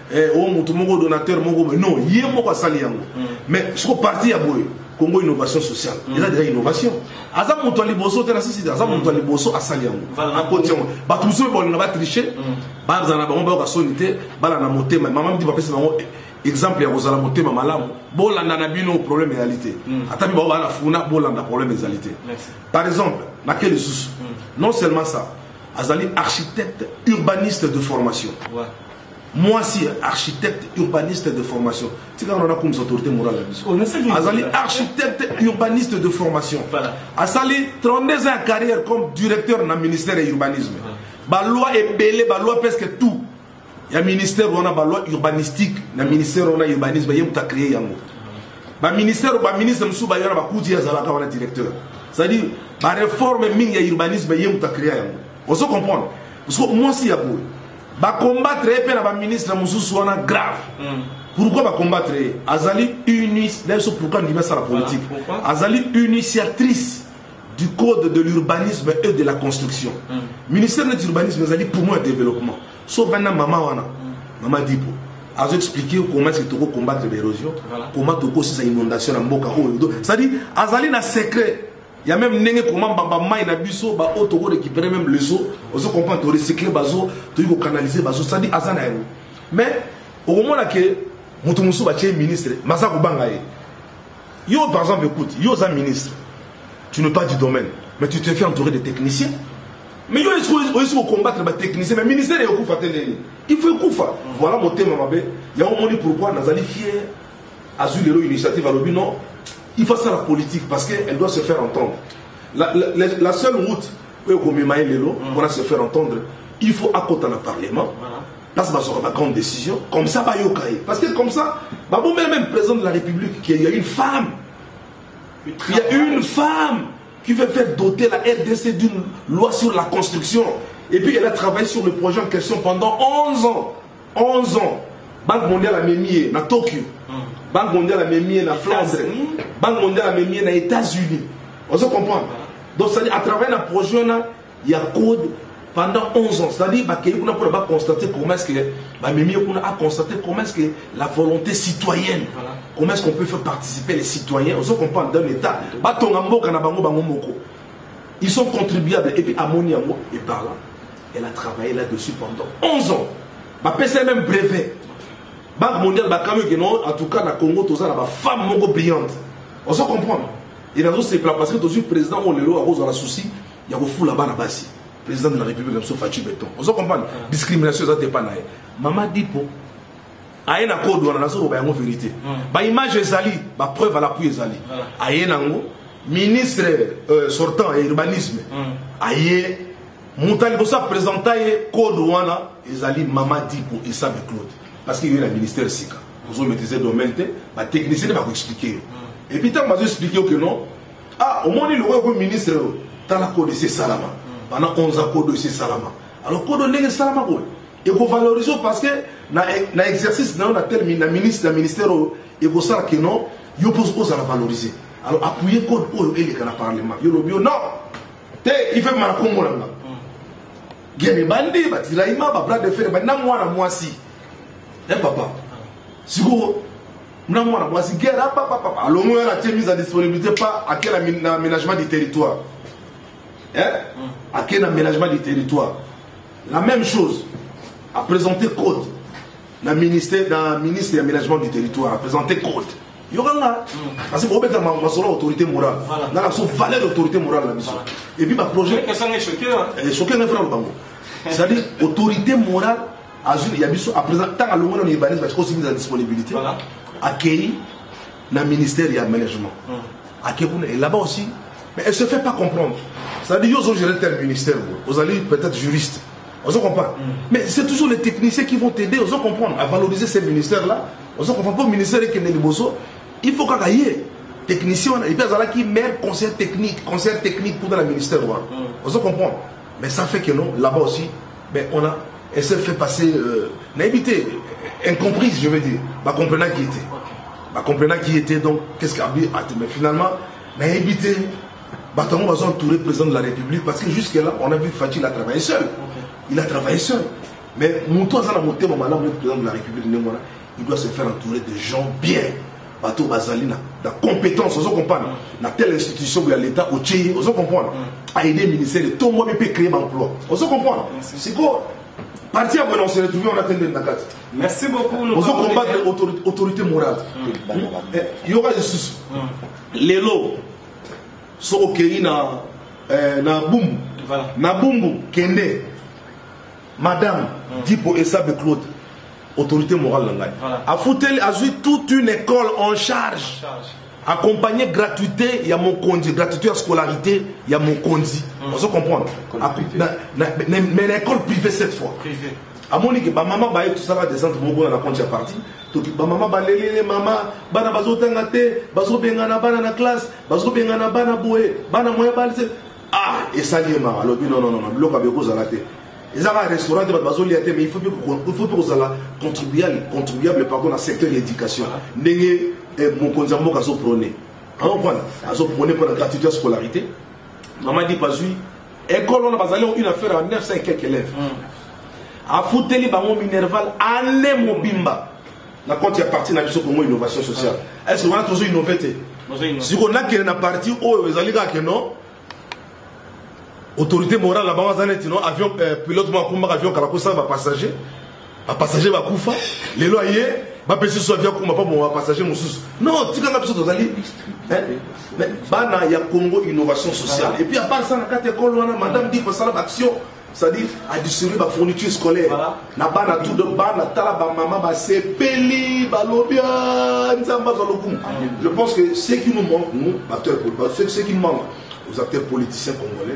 tout le monde donateur. Non, il y a un sali. Mais ce qu'on partit à Boy. Congo innovation sociale. Il y a déjà innovation. Azam Moutouali Bosso, tu as assisté. Azam Moutouali Bosso à Saliango. À côté, Batumso, on va tricher. Bazana, on va soniter. Balana moté. Maman me dit, papa, c'est un exemple. Il y a Rosala moté, maman là. Bolanda n'a bien problème de réalité. Atabi Bawa la Funa, Bolanda problème de réalité. Par exemple, Makel Sous. Non seulement ça. Azali architecte urbaniste de formation. Moi aussi, architecte urbaniste de formation. Tu sais, on a comme autorité morale là-dessus. Azali, architecte urbaniste de formation. Azali, 32 ans de carrière comme directeur dans le ministère de l'urbanisme. La loi est belée, la loi presque tout. Il y a un ministère où on a la loi urbanistique, il y a un ministère où on a l'urbanisme, il y a un créé. Le ministère où le ministre Moussou Bayana va courir à la directeur. C'est-à-dire, la réforme il y a l'urbanisme, il y a un créé. On se comprend. Parce que moi aussi, il y a ba combattre et la ministre Moussou grave. Pourquoi va combattre? Azali pourquoi on dit ça la politique? Azali initiatrice du code de l'urbanisme et de la construction. Ministère de l'urbanisme, Azali pour moi développement. Sauf maintenant maman dit pour. Azo expliquer comment est-ce que tu peux combattre l'érosion, comment tu peux aussi inondation en Mboka. C'est-à-dire Azali na secret. Il y a même n'engé comment baba mai na biso ba auto récupérer même les eaux, on se comprend to recycler bazo, to y canaliser bazo, ça dit azana. Mais au moment là que Moutumusu ba tché ministre, masa ko bangaye. Yo par exemple écoute, yo za ministre. Tu n'es pas du domaine, mais tu te fais entourer de techniciens. Mais yo est-ce qu'on combattre les techniciens, mais le ministère est au coup il faut coup fa. Voilà mon thème mabé. Il y a un moment pourquoi Nazali fier Azul initiative à l'objet non. Il faut ça la politique parce qu'elle doit se faire entendre. La seule route pour qu'on se faire entendre, il faut accoter le Parlement. Parce que c'est une grande décision. Comme ça, parce que comme ça, même président de la République, il y a une femme. Il y a une femme qui veut faire doter la RDC d'une loi sur la construction. Et puis elle a travaillé sur le projet en question pendant 11 ans. 11 ans. Banque mondiale a mis à Tokyo. Banque mondiale a mis à Flandre. Banque mondiale a mis aux États-Unis. On se comprend. Donc, c'est-à-dire, à travers le projet, il y a code pendant 11 ans. C'est-à-dire qu'on a constaté comment est-ce que la volonté citoyenne, comment est-ce qu'on peut faire participer les citoyens. On se comprend dans l'État. Ils sont contribuables. Et puis, Amoniamo est par là. Elle a travaillé là-dessus pendant 11 ans. C'est même brevet. Banque mondiale, en tout cas, dans le Congo, il y a des femmes brillantes. On se comprend. Et dans ce plan, parce que le président, on est la souci, il y a un fou là-bas, président de la République, Fatou Béton. On se comprend. Discrimination, ça n'est pas là. Maman dit pour. Aïe, n'a pas de vérité. Bah, image Ezali, bah, preuve à l'appui Ezali. Aïe, nango, ministre sortant et urbanisme. Aïe, Moutali, pour ça, présenter code ouana, Ezali, maman dit pour Issa Claude. Parce qu'il y a un ministère SICA. Vous avez maîtrisé le domaine, les techniciens vont vous expliquer. Et puis, quand vous expliquer que non, au moins, le ministre, dans la code de Salama. Pendant 11 ans, code de Salama. Alors, code de Salama, il faut valoriser parce que dans l'exercice, on a tel ministère, il faut savoir que non, il faut la valoriser. Alors, appuyer code pour le Parlement. Il faut non, il fait mal à Congo. guerre bandi batiraima ba bras de fer na mwana mwasi papa siko na mwana mwasi guerre papa alors moi la mise à disponibilité pas à quel aménagement du territoire à quel aménagement du territoire la même chose à présenter code dans le ministère de l'aménagement du territoire à présenter code il y aura parce que vous avez l'autorité morale dans la valeur d'autorité morale la mission et puis ma projet choqué c'est-à-dire autorité morale il y a à présenter tant à l'homme on est banni parce qu'on s'est mis en disponibilité accueilli dans le ministère de l'aménagement et là-bas aussi mais elle ne se fait pas comprendre c'est-à-dire ils ont géré tel ministère vous allez peut-être juriste on se comprend mais c'est toujours les techniciens qui vont t'aider on se comprendre à valoriser ces ministères-là on se comprend pas au ministère qui est né il faut qu'il y ait technicien et puis il y a meilleur conseil technique pour dans le ministère on se comprend mais ça fait que non là-bas aussi mais on a elle s'est fait passer naïveté incomprise je veux dire comprenant qui était donc qu'est-ce qu'il y a mais finalement naïveté on va entourer le président de la République parce que jusque là on a vu Fatih a travaillé seul il a travaillé seul mais mon toit ça a monté mon malade le président de la République il doit se faire entourer de gens bien bateau bazali na compétence on se comprend dans telle institution où il y a l'État au Tchèque on se comprend à aider le ministère de tout le monde peut créer un emploi on se comprend c'est quoi parti à bon on s'est retrouvé on a atteint la carte merci beaucoup on se combattre l'autorité morale il y aura des soucis les lots sont au Kenya na Bumbu na Bumbu Kende madame Dipo Esabe Claude autorité morale a foutu toute une école en charge accompagné gratuité il y a mon condi gratuité à scolarité il y a mon condi on se comprend mais l'école privée cette fois à mon équipe maman ba tout ça va descendre mon bon na compte parti donc maman ba lelele maman bana bazotanga te bazobengana bana na classe bazobengana bana boye bana moya balse et ça lié ma alors non bloc avec cause à la tête ils ont un restaurant de Bazoliate, mais il faut que vous ayez contribuable pardon, dans le secteur de l'éducation. Mon conservateur a prôné. A prôné pour la gratuité de scolarité. Maman dit pas oui. École, on a une affaire à 900 et quelques élèves. A foutu les ballons minerval, année mobimba. Quand il y a parti dans l'innovation sociale. Est-ce qu'on a toujours innové? Si on a qu'il y a une partie où vous allez dire que non. Autorité morale là-bas, avion pilote moi avion kalakosa va passager va kufa les loyers va passer sur avion kuma pas bon passager mususu non tika nga biso tozali mais bana ya Congo innovation sociale et puis à part ça na kate école wana madame dit que ça l'action c'est-à-dire à distribuer la fourniture scolaire na bana tout de bana tala ba maman ba sepeli ba lobia nzamba zalokum je pense que ce qui nous manque nous acteurs politiques ce qui manque aux acteurs politiciens congolais,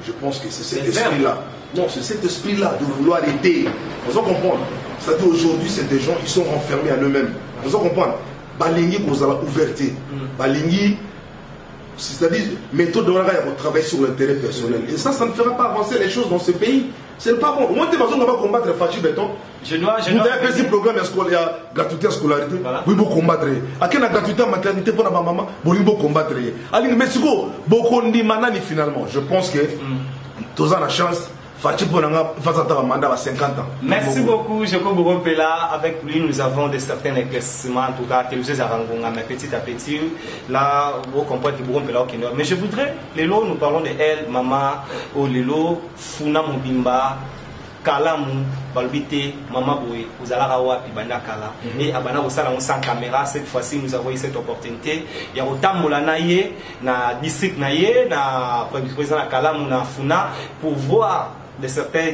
je pense que c'est cet esprit-là. Non, c'est cet esprit-là de vouloir aider. On s'en comprend. C'est-à-dire aujourd'hui, c'est des gens qui sont renfermés à eux-mêmes. On s'en comprend. Balingi pour la ouverture. Balingi, c'est-à-dire méthode de travailler sur l'intérêt personnel. Et ça ne fera pas avancer les choses dans ce pays. C'est pas bon. Moi, tu vas combattre Fachi Béton. Vous avez fait ce programme scolaire, gratuité scolarité. Oui, vous combattre. À quelle gratuité maternité pour la maman, vous pouvez combattre. Allez, mais c'est quoi? Beaucoup de manani finalement. Je pense que tous ont la chance. Fachi pour un mandat à 50 ans. Merci beaucoup, Jacob Bourompela. Avec lui, nous avons des certains éclaircissements, en tout cas, télévisés à Rangonga, mais petit à petit, là, vous comprenez que Bourompela au Kenya. Mais je voudrais, Lélo, nous parlons de elle, maman, au Lélo, Funa Mubimba, Kalamu, Balbite, Maman Boué, Uzalarawa, Pibana Kala. Et Abana Osala, sans caméra, cette fois-ci, nous avons eu cette opportunité. Il y a autant Molanaye, na district Naye, na président Kalamu, na Funa, pour voir de certains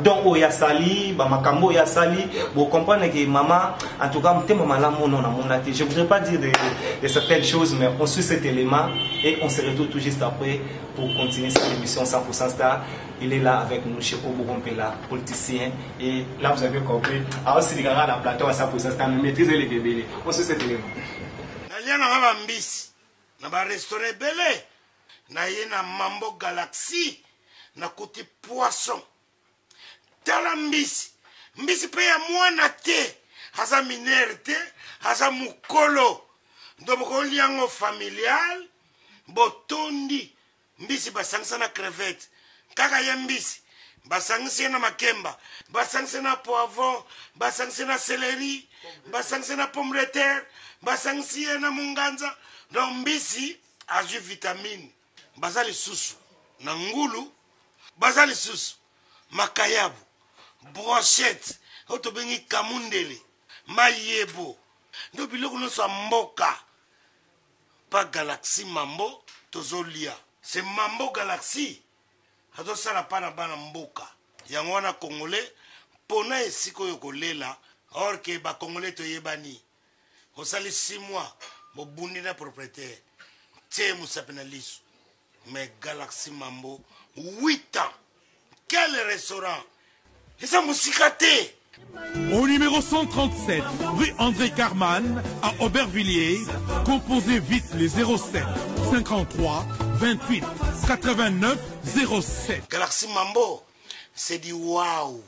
dons au Yassali, Makambo Yassali, vous comprenez que maman, en tout cas, je ne voudrais pas dire de certaines choses, mais on suit cet élément et on se retrouve tout juste après pour continuer cette émission 100% Star. Il est là avec nous, chez Bourompela, politicien, et là vous avez compris. Alors, si les gars dans le plateau à 100% Star, nous maîtrisons les bébés. On suit cet élément. Na yena Mambo Galaxy na kuti poisson tala mbisi pe ya mwana te haza minere te haza mukolo ndoboko liango familial botondi mbisi basangisa na crevette kaka ye mbisi basangisi ye na makemba basangisi na poivron basangisi na céleri basangisi na pomme de terre basangisi ye na munganza donc mbisi azwi vitamine baza lisusu na ngulu baza lisusu makayabu brochette oyo tobengi kamundele mayebo ndo biloko nyonso ya mboka pa Galaxy Mambo tozolia c'est Mambo Galaxy azosala pa na bana mboka yango wana congolais mpona esika oyo kolela or ke bacongolais toyebani osali 6 mois bobundi na propriétaire tie mosapi na liso mais Galaxy Mambo 8 ans quel restaurant eza mosika te. Au numéro 137, rue André Carman, à Aubervilliers, composez vite les 07 53 28 89 07. Galaxy Mambo, c'est du waouh.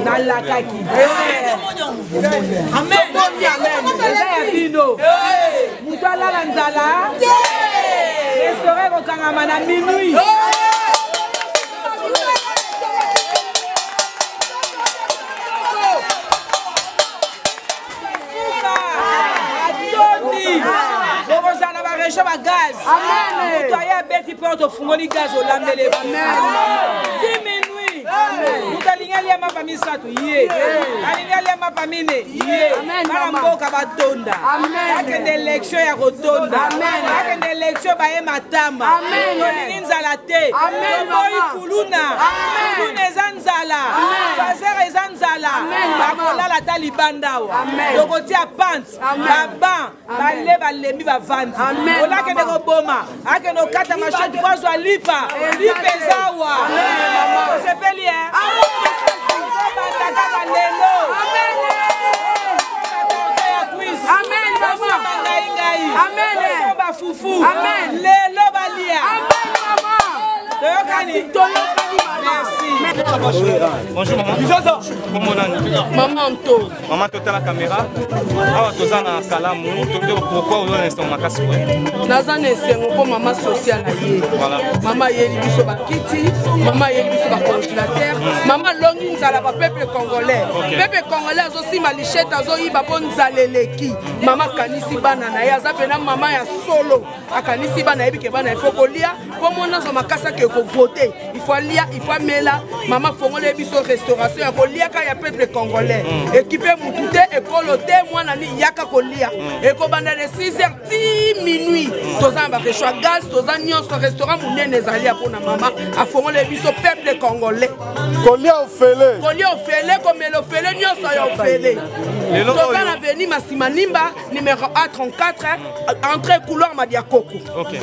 Nalakaki. Amen. Eza ya bino. Mutu alala nzala. Restaurant kokangama na minuit. Bobozana ba région ba gaz. Amen. Mutu aya beti porte ofungoli gaz olambele. Amen. 10 minuit. Mutu alingali ya mapa misato ye. Alingali ya mapa mine ye. Bana mboka batonda. Akende élection ya kotonda. Akende élection ba ye matamba. Tolingi nzala te. Toboyi kuluna. Kuluna eza nzala. Fazer eza nzala. Bakolala ta libanda wa. Tokotia pante. Baban. Bale balembi bavandi. Olakende koboma. Akende okata machete kozwa lipa. Lipa eza wa. Sepeli hein. Amen maman. Amen ba fufu. Amen. Lelo balia. Amen maman. Merci. Bonjour maman. Comment on Maman Anto. Maman tu as la caméra. Ah tu as na kalamu. Pourquoi on a instant makasi ouais. Nazane sengo pour maman sociale aye. Voilà. Maman yeli biso ba kiti, maman yeli biso ba congélateur, maman longi nzala ba peuple congolais. Peuple congolais aussi malichette azo yiba bon nzaleleki. Maman kanisi bana na ya zapena maman ya solo. Akanisi bana yebi ke bana il faut kolia, pour mona zo makasa ke ko voter. Il faut lia, il faut mela. Maman fongole biso restauration ya kolia ka ya peuple congolais. Équipé mutute ekolo te mwana ni yaka kolia. Eko banda de 6h 10 minuit. Toza ba réchoa gaz, toza nyonso restaurant munene ezali apona mama afongole biso peuple congolais. Kolia ofele. Kolia ofele komelo ofele nyonso ya ofele. Toza na veni Masimanimba numéro A34 entrée couloir Madiakoko. OK.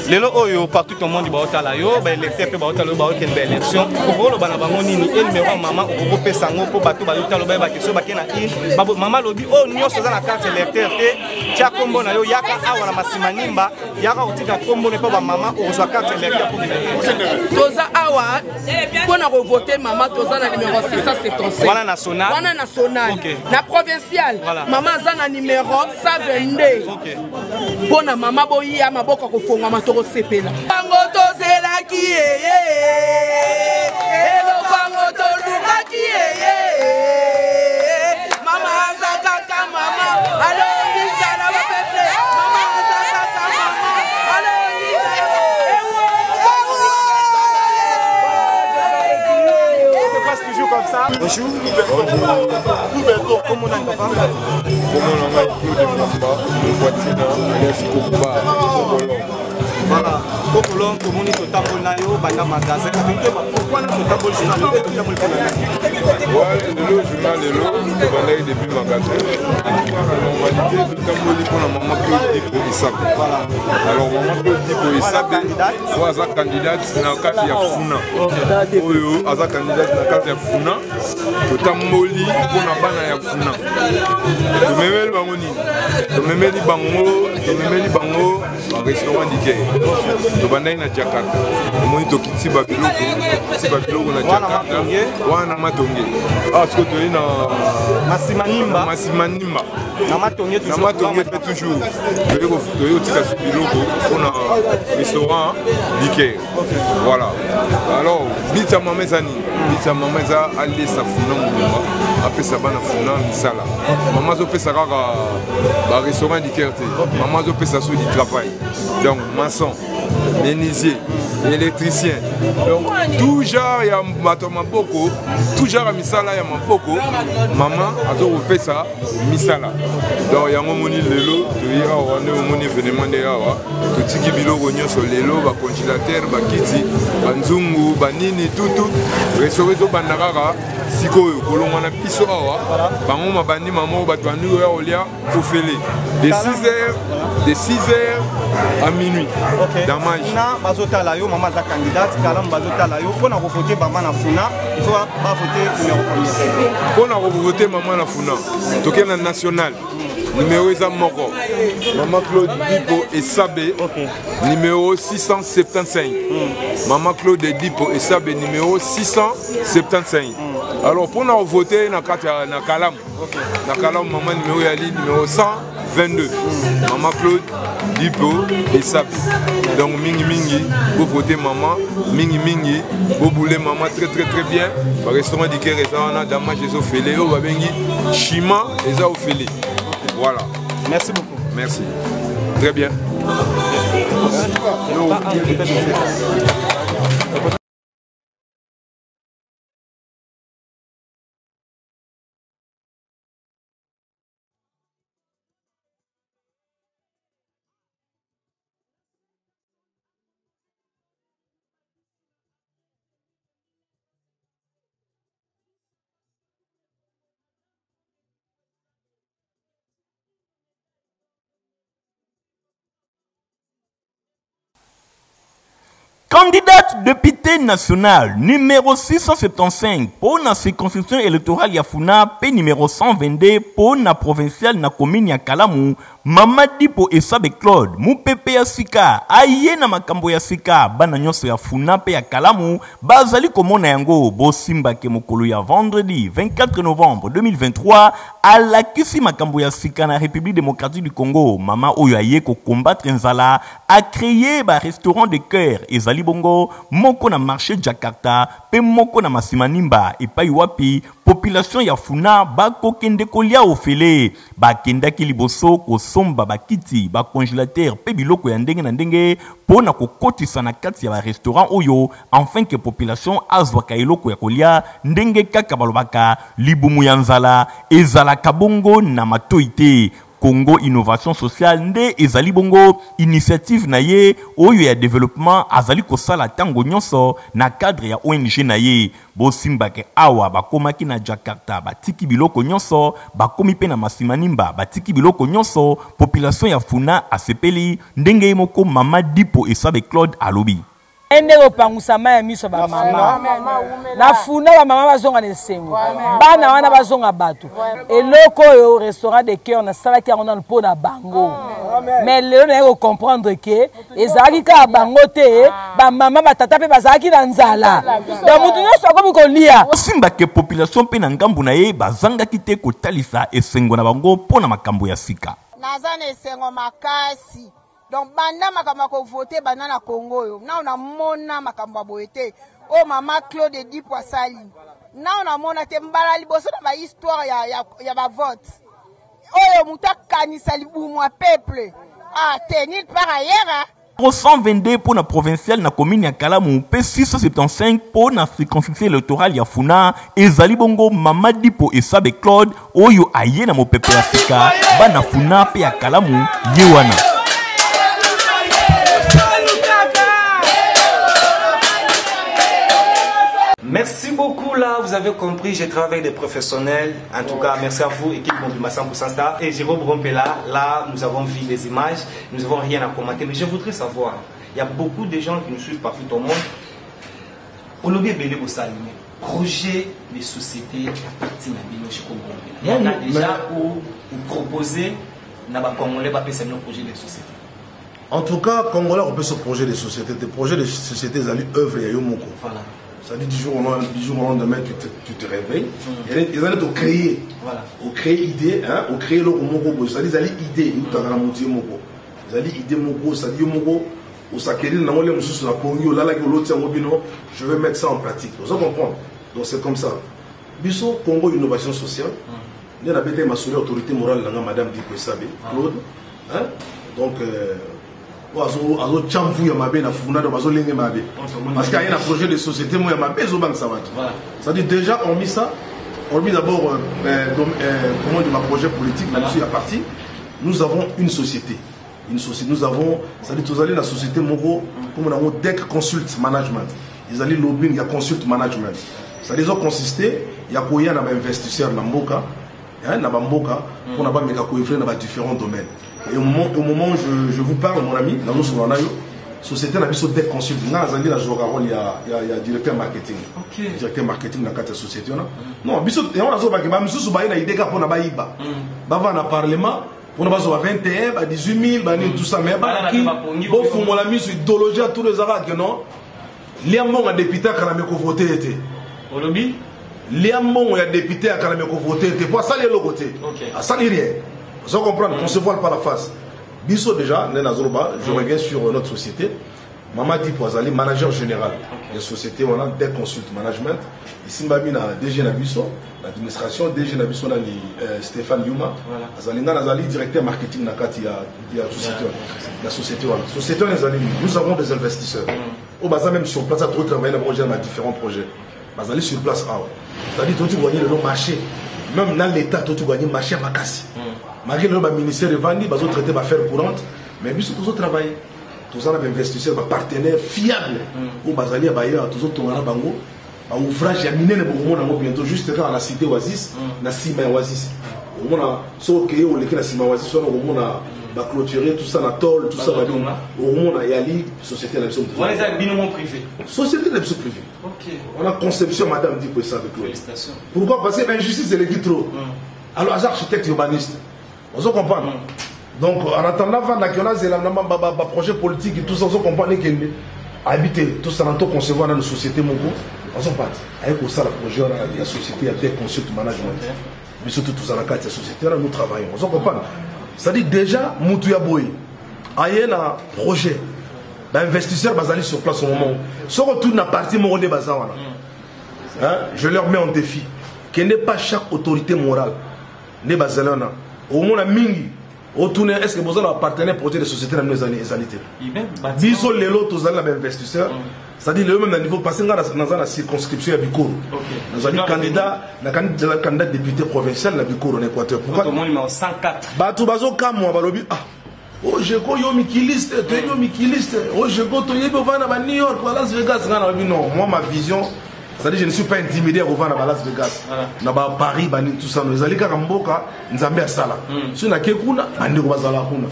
Lelo oyo partout au monde ba otala yo ba électeur pe ba otala ba okende ba élection. Kokolo bana bango nini e numéro maman okoko pesa ngo po bato ba otala ba question ba kena in. Babo maman lobi o nyonso za na carte électeur te. Tia kombo na yo yaka awa na Masimanimba yaka otika kombo ne pa ba maman ozwa carte électeur pour venir. Toza awa pona ko voter maman toza na numéro 677. Wana national. Wana national. Okay. Na provincial. Voilà. Maman za na numéro 122. OK. Pona maman boyi amaboko ko fonga matoko sepela. Bango tozela ki elo bango to luka ki mama azaka mama alo nzala ba pepe mama azaka mama alo Ça passe toujours comme ça. Bonjour. Bonjour. Comment on a papa? Comment on a Claude Famba, le voiture, alias Kokuba, Voilà. Kokolo, tout le monde est au tableau nayo, banda magasin. Pourquoi notre tableau journal le tableau ouais, le journal est là, banda est depuis magasin. Normalité, tout tableau est pour la maman Claude Dipo Issabe. Alors maman Claude Dipo Issabe, trois candidate dans le cadre de Funa. Oyo, aza candidate dans le cadre de Funa. Tout tableau pour la bana ya Funa. Tumemeli bangoni, tumemeli bango, un restaurant d'Ikea. Tobanda na Jakarta. Moni to kiti babiloko na Jakarta. Wana matonge. Ah, ce que tu es na Masimanimba. Masimanimba. Na matonge toujours. Na matonge toujours. Tu es au tika biloko pour un restaurant d'Ikea. Voilà. Alors, bita mamezani. Bita mameza aller sa funa mumba. Après ça bana funa misala. Maman zo pesa kaka ba restaurant d'Ikea. Maman zo pesa sur du travail. Donc maçon, menuisier, électricien. Donc tout genre ya matomaboko, tout genre ya misala ya maboko. Maman azo pesa misala. Donc yango moni lelo, to ira wane moni événement de yawa. To tiki biloko nyonso lelo ba congélateur, ba kiti, ba nzungu, ba nini tout. Restaurant bandakaka sikoyo kolongwa na biso awa. Bango mabandi mamo batwandu ya olia ofele. De 6h à minuit. Okay. Dans ma vie. Bazota la yo, maman za candidate, kalam bazota la yo. Pour na voter maman na funa, il faut pas voter numéro 1er. Pour na voter maman na funa, toke na national. Numéro eza moko. Maman Claude Dipo Issabe. Okay. Numéro 675. Maman Claude Dipo Issabe numéro 675. Alors pour na voter na kata na kalam. Okay. Na kalam maman numéro yali numéro 122. Maman Claude Dipo Issabe. Donc mingi vous votez maman, mingi vous boulez maman très bien. Au restaurant d'Ikea restaurant damage les ofélés, au babengi chima les ofélés. Voilà. Merci beaucoup. Merci. Très bien. Candidate député national numéro 675 pour la circonscription électorale Yafuna, P numéro 122 pour la provinciale na commune ya Kalamu, Mamadi po Issabe Claude, mu pepe ya sika, aye na makambo ya sika, bana nyonso ya Funa pe ya Kalamu, bazali komona yango, bo simba ke mokolo ya vendredi 24 novembre 2023, alakisi makambo ya sika na République démocratique du Congo, mama oyo aye ko combattre nzala, a créé ba restaurant de cœur, ezali bongo, moko na marché Jakarta, pe moko na Masimanimba, epai wapi, population ya Funa, bako kende kolia ofele, ba kenda ki liboso ko somba bakiti ba congélateur pe biloko ya ndenge na ndenge pona ko kotisa na kati ya ba restaurant oyo afin que population azwa ka eloko ya kolia ndenge kaka balobaka libumu ya nzala ezala kabongo na matoite. Congo Innovation Sociale nde ezali bongo initiative na ye oyo ya développement azali kosala tango nyonso na cadre ya ONG na ye bo simbake awa bakomaki na Jakarta batiki biloko nyonso bakomi pe na Masimanimba batiki biloko nyonso population ya Funa asepeli ndenge moko Mamadi po Issabe Claude alobi ende opangusa maya miso ba mama na Funa ba mama bazonga nesengo bana wana bazonga bato eloko yo restaurant de cœur na salaki yango na po na bango mais lelo na ko comprendre que ezali ka bango te ba mama batata pe bazaki na nzala donc mutu nyonso akomi kolia osimba ke population pe na ngambu na ye bazanga kite kotalisa esengo na bango pona makambo ya sika nazana esengo makasi. Donc, banda makambo ko voter banda na Congo yo. Na ona mona makambo boyete. Oh mama Claude Dipo asali. Na ona mona te mbala liboso na ba histoire ya ba vote. Oyo muta kanisa libumu a peuple. Ah, tenir par ailleurs. 122 pour la provinciale na commune ya Kalamu, P 675 pour la circonscription électorale ya Funa, ezali bongo Mamadi po Issabe Claude, oyo aye na mo pepe Afrika, bana Funa pe ya Kalamu, yewana. vous avez compris, j'ai travaillé avec des professionnels. En tout cas, merci à vous, équipe Mobimba 100% Star. Et Jérôme Rompela, là, nous avons vu les images, nous n'avons rien à commenter. Mais je voudrais savoir, il y a beaucoup de gens qui nous suivent partout au monde. Olobi Bele Bosalime, projet de société à partir de Binoche Congo. Il y en a déjà où vous proposez, n'a pas Congolais, pas passer nos projets de société. En tout cas, Congolais, on peut ce projet de société. Des projets de société, ils allaient œuvrer à Yomoko. Voilà. Ça dit du jour au lendemain, tu te réveilles. Ils allaient te créer. Voilà. Au créer idée, hein, au créer le Moko. Ça dit, ils allaient idée. Ils allaient idée Moko. Ça dit Yomoko. Je vais mettre ça en pratique. Vous comprenez? Donc c'est comme ça. Biso Congo Innovation Sociale. Il y a ma autorité morale, Madame Diko Sabe, Claude. Donc, parce qu'il y a un projet de société, ça dit déjà, on mis ça. On mis d'abord comment un projet politique, là-dessus à partir. Nous avons une société. Nous avons, c'est-à-dire tous allez la société Moro, comme on a DEC Consult Management. Ils allaient lobbying, il y a Consult Management. C'est-à-dire qu'ils ont consisté, il y a quoi, il y a un investisseur dans Mboka, on a pas dans différents domaines. Et au moment où je vous parle, mon ami, dans nos la société n'a pas DEC Consult. Il y a un directeur marketing. Directeur marketing dans la société. Non, il y a des idées pour le Parlement. On a 21, 18 000, tout ça, mais on a mis sur idéologie à tous les Arabes, non? Liamon a député à Kalameko voté. Liamon a député à Kalameko voté. Pour ça, il y a le côté. À ça, il n'y a rien. Vous comprenez, on ne se voile pas la face. Bisso déjà, je regarde sur notre société. Maman dit pour Azali, manager général. La société, on a des consultes management. Ici, on a DG Nabiso, l'administration, DG Nabiso, Stéphane Yuma. Azali, Azali, directeur marketing, la société. La société, nous avons des investisseurs. Au bas, même sur place, à tout travailler dans différents projets. Azali sur place, c'est-à-dire que tu gagnes le marché. Même dans l'État, tu gagnes le marché à Makassi. Malgré le ministère de Vandi, ils ont traité d'affaires courantes, mais ils ont travaillé. Tous les investisseurs, les partenaires fiables, au Bazali, à Bayer, tous les autres, Bango, à ouvrage, il y a miné bientôt juste quand la cité Oasis, la Sima Oasis. Au moins, ce qui est au la Sima Oasis, au moins, va clôturer tout ça, la tolle, tout ça, au moins, il y a une société de l'absolu. On les a binomons privés. Société de l'absolu privé. On a conception, madame dit pour ça avec Claude. Pourquoi? Parce que l'injustice, c'est le trop. Alors, les architectes urbanistes, on se comprend. Donc, en attendant, on a un projet politique et tout ça, on comprend qu'il habiter, tout ça, on concevoir dans une société, on s'en passe. Avec ça, le projet, la société, il y a des consultes management. Mais surtout, tout ça, dans la société, nous travaillons. On s'en comprend. C'est-à-dire, déjà, Moutouya Boy, il y a un projet. L'investisseur va aller sur place au moment où. Si on retourne à partir de Bazawana, je leur mets en défi qu'il n'est pas chaque autorité morale, ne Bazalana, au moins, Mingi. Est-ce que vous avez un partenaire projet de société dans les années? Bisous les lots, tous les investisseurs. C'est-à-dire le même niveau, parce que dans la circonscription à Bikoro. Nous avons un candidat député provincial à Bikoro en Équateur. Pourquoi? Tout le monde est en 104. Tout le monde est oh, je go yo mikiliste, yo mikiliste. Oh, je go to yebo va na New York, Las Vegas. Non, moi ma vision. C'est-à-dire je ne suis pas intimidé à revoir à Las Vegas. Na ba Paris, bani tout ça. Nous allons Kamboka, Nzambe asala. Si na kekuna, bande ko bazala kuna.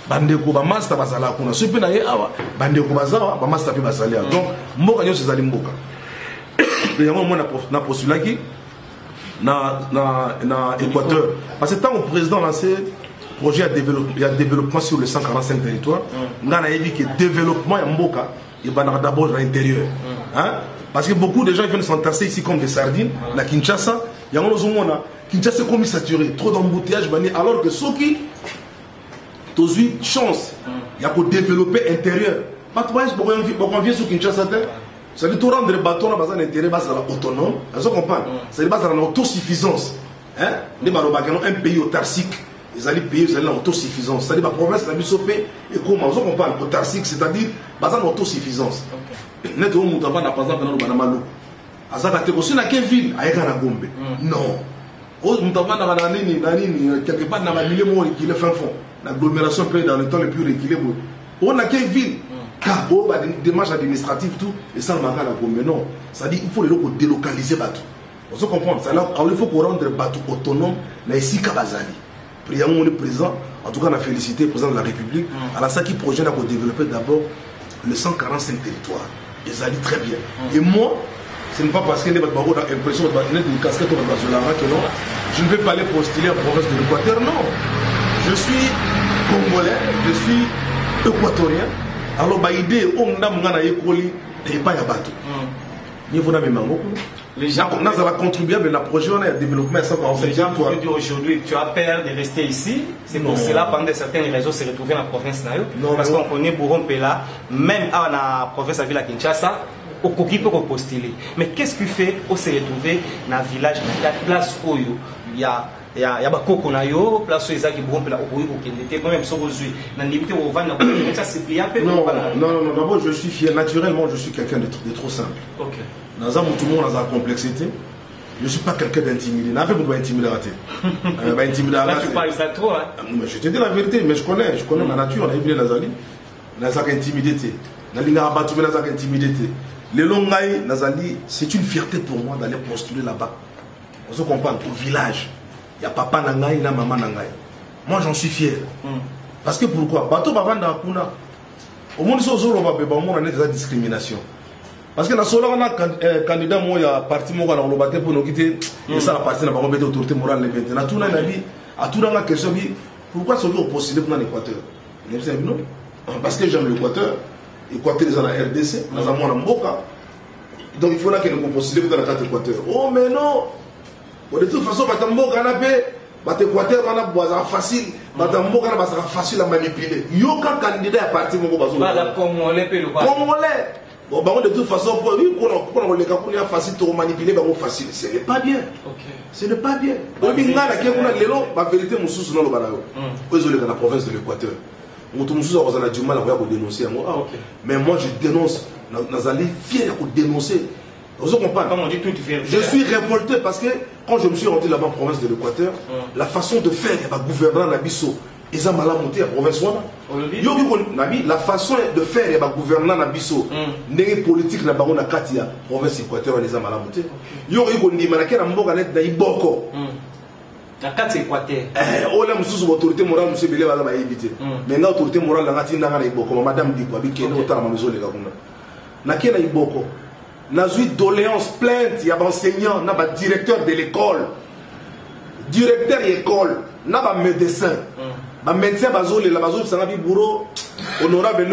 Bande ko ba master bazala kuna. Si pe na ye awa, bande ko bazala, ba master pe bazala. Donc mboka nyo sezali mboka. Yango moi na postulaki na Équateur. Parce que tant que le président lancé projet de développement sur les 145 territoires, on a dit que le développement est mboka, il va d'abord à l'intérieur. Parce que beaucoup de gens viennent s'entasser ici comme des sardines, la Kinshasa, il y a un Kinshasa comme saturé, trop d'embouteillages, alors que ceux qui ont eu chance, il y a pour développer l'intérieur. Pas de problème, pour qu'on vienne sur Kinshasa, c'est-à-dire tout rendre le bâton à l'intérieur, c'est autonome, vous comprenez? C'est-à-dire c'est l'autosuffisance. Un pays autarcique. Ils allaient payer, ils allaient l'autosuffisance. C'est-à-dire la province de la Bissopé et comment on parle autarcique, c'est-à-dire l'autosuffisance. Net au monde avant par exemple dans le Malou. Azaka te kosi na quelle ville ayeka na Gombe. Non. Au monde avant na nini quelque part dans la milieu mo qui le fin fond. L'agglomération peut dans le temps le plus reculé. On a quelle ville car on a des démarches administratives tout et ça le manque à la Gombe non. C'est-à-dire il faut les locaux délocaliser bateau. Vous comprenez? Il faut qu'on rende bateau autonome, mais ici, Kabazali. Prions le président, en tout cas, on a félicité le président de la République. À la qui projet a développé d'abord le 145 territoires. Ils allaient très bien. Et moi, ce n'est pas parce qu'il y a l'impression de casquette que non, je ne vais pas aller postuler en province de l'Équateur, non. Je suis congolais, je suis équatorien. Alors, l'idée, on a école et pas à bateau. Les gens ça va contribuer à la projet, on a développé ça dans cette territoire. Aujourd'hui, tu as peur de rester ici. C'est pour cela, pendant certaines raisons, se retrouver dans la province. Parce qu'on connaît Bourron Pela, même dans la province de la Kinshasa, au Koki pour postuler. Mais qu'est-ce qui fait pour se retrouver dans le village, dans la place où il y a bakoko na yo place ezaki bompela okoyi kokendete quand même so bozui na limite au vendre ça c'est bien peu. Non, d'abord je suis fier, naturellement je suis quelqu'un de trop simple. OK. Dans un tout le monde a complexité. Je ne suis pas quelqu'un d'intimidé. N'a pas besoin d'intimider. Là tu parles ça trop hein. Je te dis la vérité, mais je connais ma nature, on a vu Nazali. Nazali intimidité. Nalinga battu Nazali intimidité. Les longaï Nazali, c'est une fierté pour moi d'aller postuler là-bas. On se comprend au village. Il y a papa Nangaï, il y a maman Nangaï. Moi, j'en suis fier. Parce que pourquoi? Bateau va vendre à Kuna. Au monde, on a des discriminations. Parce que la seule candidat, moi, il y a parti pour nous quitter. Et ça, la partie n'a pas embêté l'autorité morale. À tout le monde, question pourquoi sont ils postulés pour l'Équateur? Parce que j'aime l'Équateur. L'Équateur est dans la RDC, dans la Mboka. Donc il faut là qu'ils nous postulent pour la carte Équateur. Oh, mais non! De toute façon, l'Équateur est facile. Facile à manipuler. Il n'y a aucun candidat à partir de Congolais. Bon, de toute façon, pour les cas facile de manipuler, facile. Ce n'est pas bien. Ce n'est pas bien. La vérité, dans la province de l'Équateur. Mais moi, je dénonce. Nous allons fiers de dénoncer. Je suis révolté parce que quand je me suis rendu là-bas en province de l'Équateur, la façon de faire, il y a gouvernement Nabiso, ils ont mal monté à la province. La façon de faire, il y a gouvernement Nabiso, les politiques na baron na katia, province Équateur, ils ont mal monté. Yo yo ndi manake na mboka net na iboko. La carte Équateur. Oh là, monsieur l'autorité morale, monsieur Belé va la éviter. Mais l'autorité morale, la gati na iboko, madame dit quoi, bikene autant ma maison les gars. Na kena iboko. N'a eu doléance, plainte, il y a un enseignant, il y a un directeur de l'école, directeur de l'école, il y a un médecin, un médecin, il y a un bureau, honorable,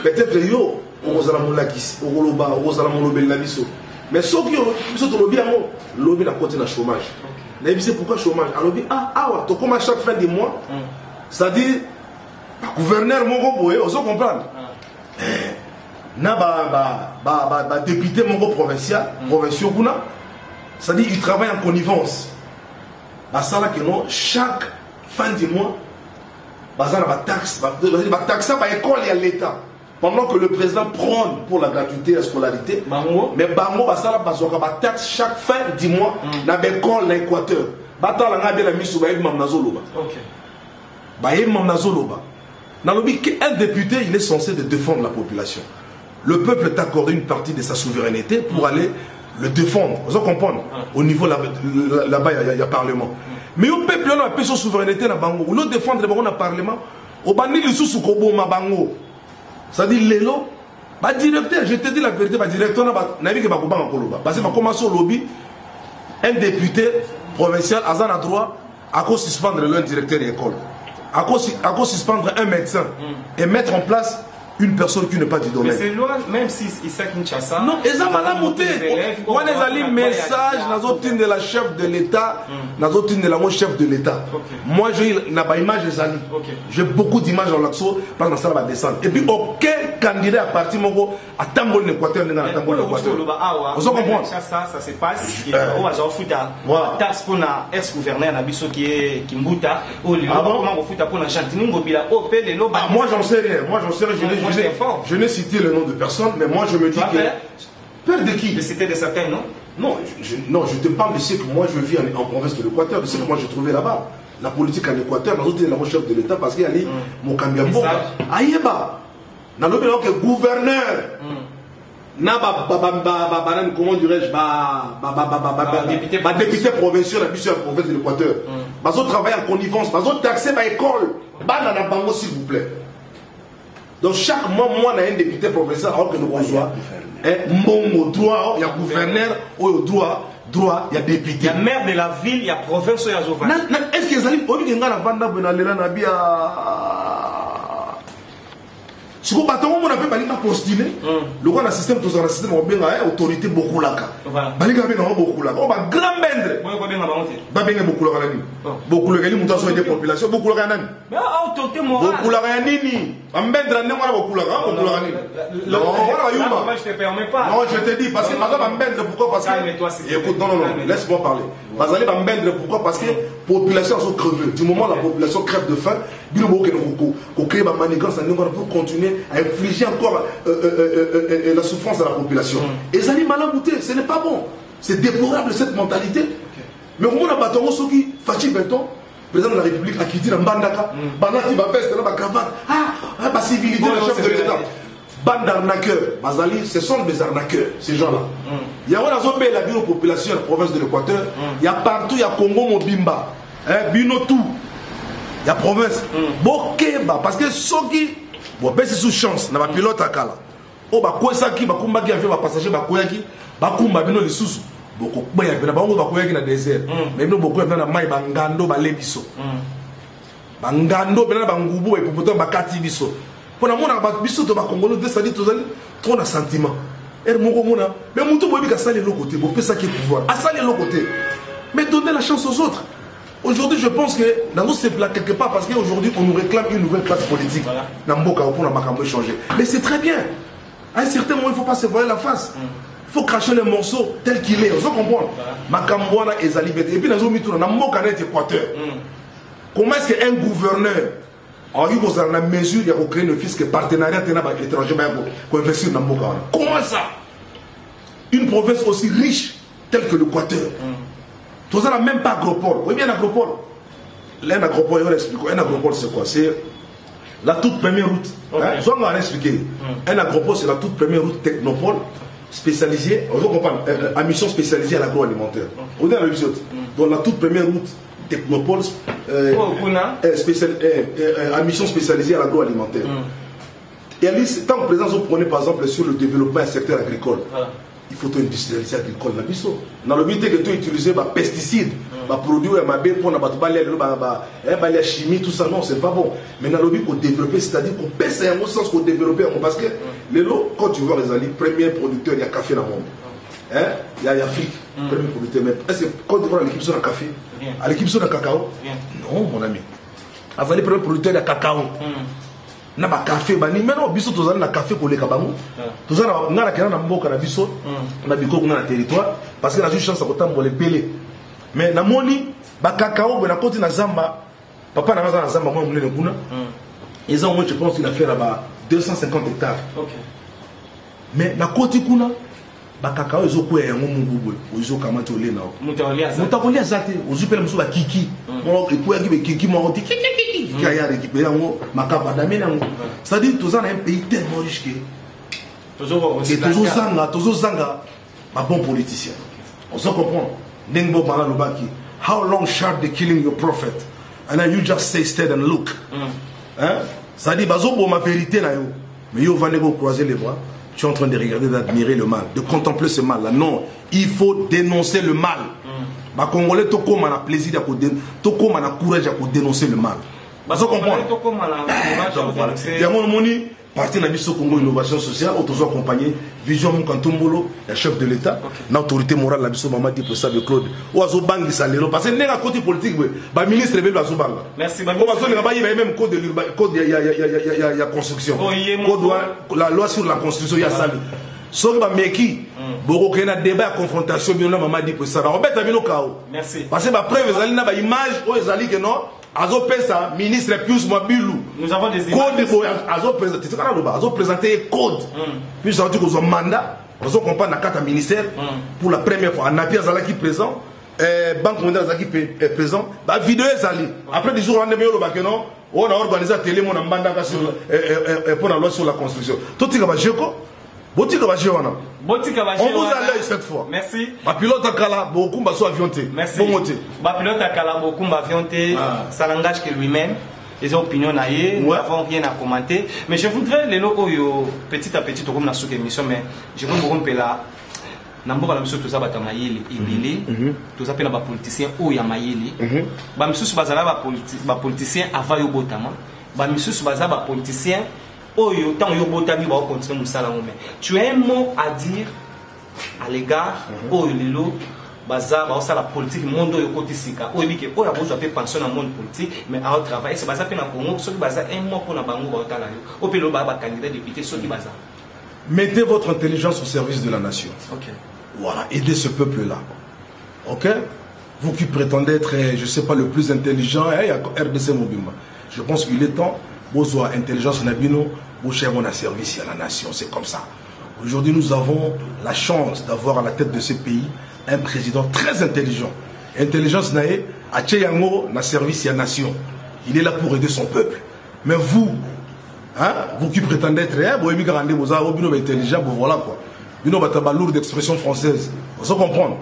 peut-être yo, on va mais ceux qui sont bien, lobby n'a côté de chômage. C'est pourquoi chômage? Tu commences chaque fin du mois, c'est-à-dire, gouverneur, mon gars, on comprendre. Na député mongo provincial kuna, c'est-à-dire il travaille en connivence. Ça là que non, chaque fin du mois, taxe par école et à l'État. Pendant que le président prône pour la gratuité et la scolarité, mais bango ça là taxe chaque fin du mois dans l'école dans l'Équateur. Bata la ngade la misu ba ibam nazoloba. OK. Ba ibam nazoloba. Dans le but qu'un député, il est censé de défendre la population. Le peuple t'accorde une partie de sa souveraineté pour aller le défendre. Vous comprenez? Au niveau là-bas, il y a parlement. Mais au peuple, on a peu de souveraineté dans Bango. On défendre le parlement. Au bandi, il sous Kobo Mabango. C'est-à-dire, Lélo, directeur, je te dis la vérité, directeur, n'a pas en Koloba. Parce que commence au lobby, un député provincial, à a droit, à cause suspendre le directeur de l'école. À cause suspendre un médecin et mettre en place une personne qui n'est pas du domaine. Mais c'est loin, même si Issa Kinshasa. Non, ils ont mal monté. On a un message dans de la chef de l'État, dans de la chef de l'État. Moi, j'ai une image des amis. J'ai beaucoup d'images en l'axo, parce que ça va descendre. Et puis, aucun candidat à partir de à Tambol l'Équateur, n'est pas à Tambol l'Équateur. Vous comprenez? Ça se passe. On va en foutre. Taxe pour un ex-gouverneur Nabiso qui est Kimbuta. Comment on fout pour un chantini Ngobila. Moi, j'en sais rien. Moi, j'en sais rien. Je n'ai cité le nom de personne, mais moi je me dis que... Peur de qui? De citer de certains, non? Non, je te parle de ce que moi je vis en province de l'Équateur, de ce que moi j'ai trouvé là-bas. La politique en Équateur, dans le chef de l'État, parce qu'il y a les Mokambiambo. Aïeba, dans le que gouverneur, comment dirais-je, député provincial à la province de l'Équateur. Ils travaillent en connivence, ils taxé ma école. S'il vous plaît. Donc chaque mois, moi, on a un député provincial, alors que nous reçoivons mon droit, il y a gouverneur, au droit, il y a député. Il y a maire de la ville, il y a province, il y a Zova. Est-ce que vous allez si vous avez postulé, le roi système, tout un système, autorité beaucoup là. Baliga beaucoup là. On va grand bendre. Beaucoup là. Beaucoup là. Beaucoup là. Population. Beaucoup là. Beaucoup là. On bendre beaucoup là. Non, je te permets pas. Non, je te dis parce que pourquoi parce que écoute, non, laisse-moi parler. Pourquoi parce que la population sont crevée. Du moment où la population crève de faim, qu'on crée ma manigance pour continuer à infliger encore la souffrance à la population. Et ça n'est malabouté, ce n'est pas bon. C'est déplorable cette mentalité. Mais au moins, on a battu ceux qui fatiguent béton. Le président de la République a quitté la Bandaka. Bandaki va faire la cravate. Ah, civilité, le chef de l'État. Bande d'arnaqueurs. Bazali, ce sont des arnaqueurs, ces gens-là. Il y a un zone la ville population de la province de l'Équateur. Il y a partout, il y a Congo Mobimba. Binotou. Il y a province. Bokeba. Parce que ceux qui. Bon, ben c'est sous chance. N'a pas pilote à Kala. Oh, bah, quoi ça qui, bah, kumba qui a fait, bah, passager, bah, quoi qui, bah, kumba, bino, les sous. Beaucoup, bah, y a bien, bah, on va quoi qui dans le désert. Mais nous, beaucoup, dans la maille, bah, ngando, bah, lebiso. Bah, ngando, bah, bah, ngubu, et pour pourtant, bah, kati biso. Pour la mona, bah, biso, bah, congolais, ça dit, tout ça, trop de sentiments. Et mon mona, mais mon tout, bah, il a salé l'autre côté, bon, ça qui est pouvoir. À saler l'autre côté. Mais donner la chance aux autres. Aujourd'hui, je pense que dans nous, c'est là quelque part parce qu'aujourd'hui, on nous réclame une nouvelle classe politique. Dans Mboka, pour la changer. Mais c'est très bien. À un certain moment, il ne faut pas se voiler la face. Il faut cracher les morceaux tel qu'il est. Vous comprenez? Makamboana et Zalibete. Et puis, dans le Mboka, Équateur. Comment est-ce qu'un gouverneur, en la mesure, il y a créé un fisc partenariat avec l'étranger pour investir dans Mboka? Comment ça? Une province aussi riche telle que l'Équateur. Tout ça n'a même pas agropole. Oui, bien agropole. Un agropole, je vais expliquer. Un agropole, c'est quoi? C'est la toute première route. Je vais expliquer. Un agropole, c'est la toute première route technopole spécialisée, on comprend, à mission spécialisée à l'agroalimentaire. On est à l'épisode. Donc la toute première route technopole à mission spécialisée à l'agroalimentaire. Et tant que présence, vous prenez par exemple sur le développement du secteur agricole. Il faut industrialiser l'agricole. Dans le but que tu utilises des pesticides, des produits pour la chimie, tout ça, non, c'est pas bon. Mais dans le but qu'on développe, c'est-à-dire qu'on pèse un autre sens qu'on développe. Parce que les lots, quand tu vois les alliés, premier producteur, il y a café dans le monde. Il y a Afrique, premier producteur. Mais est-ce que quand tu vois l'équipe sur le café, à l'équipe sur le cacao? Non, mon ami. Avant les premiers producteurs, il y a cacao. Na ba café bani maintenant biso tozana na café ko leka bango tozana ngala kana na mboka na biso na biko kuna na territoire parce que la chance à kotambola pelé mais na moni ba cacao be na koti na zamba papa na na zamba moi mulele kuna ils ont moi je pense qu'il a fait là-bas 250 hectares mais na koti kuna ba cacao ezoko ya ngo mungu ozo kamata ole na mutakolia zate ozupela muso ba kiki mo ekuya ki be kiki mo oti qui a récupéré c'est-à-dire que tous un pays tellement riche que et tous zanga un bon politicien on se comprend Nengbo Bana Lubaki how long shall they killing your prophet and then you just stay steady and look c'est-à-dire que ma vérité là mais yo va croiser les bras tu es en train de regarder d'admirer le mal de contempler ce mal là non il faut dénoncer le mal ma Congolais to comme un plaisir to comme un courage à dénoncer le mal. Vous comprenez? Il y a mon moni, parti dans le Congo Innovation Sociale, autres accompagnés, Vision Moukantombolo, le chef de l'État, l'autorité morale, la Bisso Mamadi pour ça de Claude. Ou à Zobangi Salero, parce que n'est pas côté politique, le ministre est à Zobanga. Merci, il y a même code il y a construction. La loi sur la construction, il y a ça. Sauf que Meki, beaucoup de débat, confrontation, bien maman dit pour ça. On va mettre chaos. Merci. Parce que ma preuve, ils ont une image, ils ont dit que non. Azo pesa ministre Pius Mabilou. Nous avons des images. Azo présenté code. Puis ça veut dire qu'ils ont mandat. Ils ont compris dans 4 ministères pour la première fois. En appui Azalaki présent, Banque mondiale Azalaki présent. La vidéo est allée. Après 10 jours on a mis non. On a organisé la télé, on a mandat pour la loi sur la construction. Tout ce qui va Jeko. Botika Bachiwana. Botika On Bachiwana. vous a l'œil cette fois. Merci. Ma pilote à Kala, beaucoup sont avionté. Merci. Bon moté. Ma pilote à Kala, beaucoup avionté. Ça n'engage que lui-même. Les opinions naïe, nous n'avons rien à commenter. Mais je voudrais les locaux, petit à petit, comme dans cette émission, mais je veux vous rompre là. Namboka la miso tout ça bata mayele ebele tout ça pena ba politicien o ya mayele ba miso bazala ba politicien avant yo botama ba miso bazala ba politicien o yo tant yo botami ba continuer musala ngome. Tu as un mot à dire à l'égard o lelo baza ba osala politique monde yo kotisika o ebike o ya bozo pe pension na monde politique mais à travail c'est baza pe na Congo so ki baza un mot pour na bango ba otala yo o pe lo ba candidat député so ki baza. Mettez votre intelligence au service de la nation. OK. Voilà, aidez ce peuple-là. Ok? Vous qui prétendez être, je ne sais pas, le plus intelligent, il y a RDC Mobimba. Je pense qu'il est temps, vous avez intelligence, vous cherchez un service à la nation. C'est comme ça. Aujourd'hui, nous avons la chance d'avoir à la tête de ce pays un président très intelligent. Intelligence nae, à Tcheyango, na service à la nation. Il est là pour aider son peuple. Mais vous, hein, vous qui prétendez être, vous avez intelligent, voilà quoi. Une lourde d'expression française. Vous comprenez?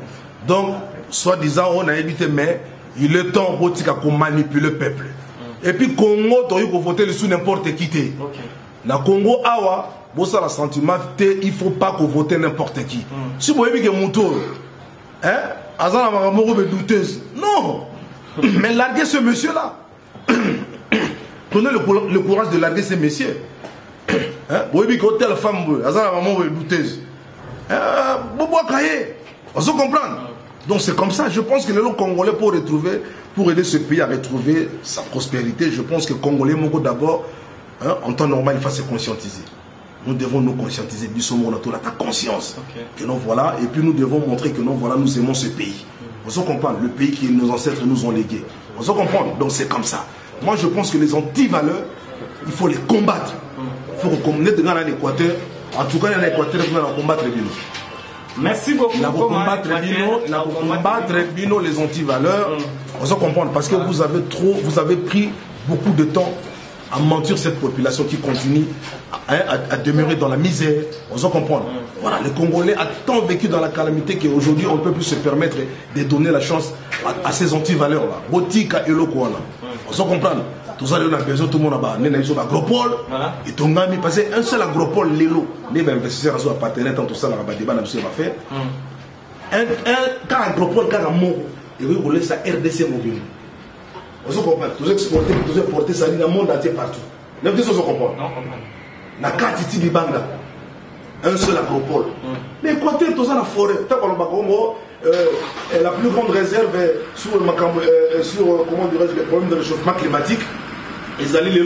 Donc, soi-disant, on a évité, mais il est temps qu'on manipule le peuple. Et puis, Congo, il faut voter sous n'importe qui. Dans Congo, awa, ça le sentiment, il ne faut pas qu'on vote n'importe qui. Si vous avez dit que Mouto, hein, Azan a douteuse. Non! Mais larguez ce monsieur-là. Prenez le courage de larguer ce monsieur. Hein? Vous avez dit que telle femme, Azan a douteuse. On comprendre. Donc c'est comme ça. Je pense que les Congolais pour aider ce pays à retrouver sa prospérité, je pense que les Congolais d'abord, hein, en temps normal, il faut se conscientiser. Nous devons nous conscientiser. On a ta conscience. Que nous voilà, et puis nous devons montrer que nous voilà, nous aimons ce pays. On comprend le pays que nos ancêtres nous ont légué. On comprend. Donc c'est comme ça. Moi je pense que les anti-valeurs, il faut les combattre. Il faut qu'on mette dans l'Équateur. En tout cas, il y a l'Équateur qui va combattre Bino. Merci beaucoup. Il faut combattre Bino, les anti-valeurs. On se comprend parce que vous avez pris beaucoup de temps à mentir cette population qui continue à demeurer dans la misère. On se comprend. Voilà, les Congolais ont tant vécu dans la calamité qu'aujourd'hui, on ne peut plus se permettre de donner la chance à ces anti-valeurs-là. Botika et Lokoana. On se comprend. Tout ça, on a besoin, tout le monde a un agropole. Et ton ami, parce qu'un seul agropole, Lélo, les investisseurs sont partenaires dans tout ça, on a débat, on a fait. Quand un agropole, quand un mot, il veut rouler sa RDC mobile. On se comprend. Tous exporter, tous importer, ça dans le monde entier partout. Les deux se comprennent. La carte ici, Bibanga. Un seul agropole. Mais côté, tout ça, la forêt. La plus grande réserve sur comment dirais-je, les problèmes de réchauffement climatique, ils allaient les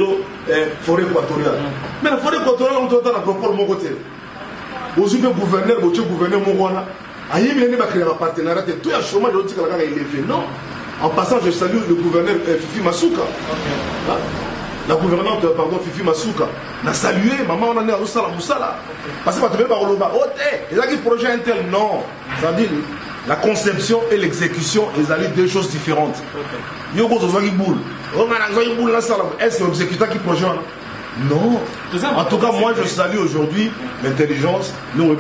forêt équatoriale. Mais la forêt équatoriale, on entend l'agropole mon côté. Aujourd'hui, le gouverneur, mon roi, il y a créé un partenariat, tout le chômage de l'autre est élevé. Non. En passant, je salue le gouverneur Fifi Masuka. La gouvernante, pardon, Fifi Masuka. On a salué, maman, on a à Moussala. Parce que tu veux pas au Loba. Oh, il y a un projet intel. Non. Ça veut dire la conception et l'exécution, ils allaient deux choses différentes. Est-ce que l'exécutant qui projet? Non. En tout cas, moi, je salue aujourd'hui l'intelligence. Nous,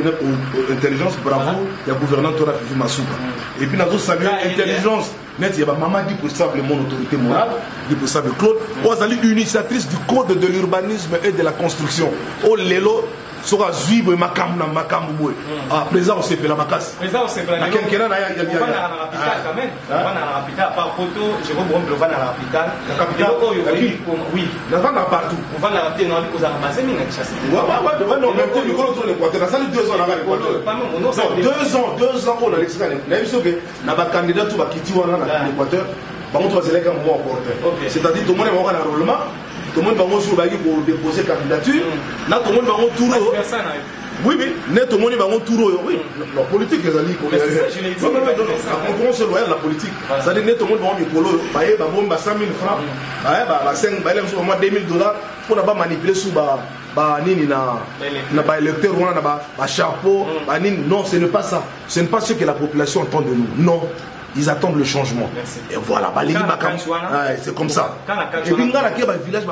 l'intelligence, bravo, il y a le gouverneur Fifi Masuka. Et puis, nous saluons l'intelligence. Il y a maman qui peut savoir mon autorité morale, qui peut savoir Claude. Vous êtes l'initiatrice du code de l'urbanisme et de la construction. Oh, Lélo. Sera zuibo et makam na makam boue. Ah, présent on s'est fait la macasse. Présent on s'est fait la macasse. On va à la capitale quand même. On va à la capitale. Par photo, je vais vous voir à la capitale. La capitale. Oui. On va partout. On va à la capitale. On va à la base. Mais chasse. Ouais. Non, même tu connais trop l'Équateur. Ça fait 2 ans là-bas l'Équateur. 2 ans on a l'extérieur. Là il faut que na ba candidat tout va quitter l'Équateur. Par contre, on va électer un moment important. C'est-à-dire tout le monde va avoir un enrôlement. Tout le monde va pour déposer candidature. Là, tout le monde va avoir tour. Oui, tout le monde va avoir tour. Oui, la politique, les alliés. La concurrence loyale, la politique. C'est-à-dire tout le monde va avoir 100 000 francs. 2 000 $. Pour ne pas manipuler sous na électeur, chapeau. Non, ce n'est pas ça. Ce n'est pas ce que la population attend de nous. Non. ils attendent le changement. Merci. Et voilà, c'est comme ça. Et puis, dans le village,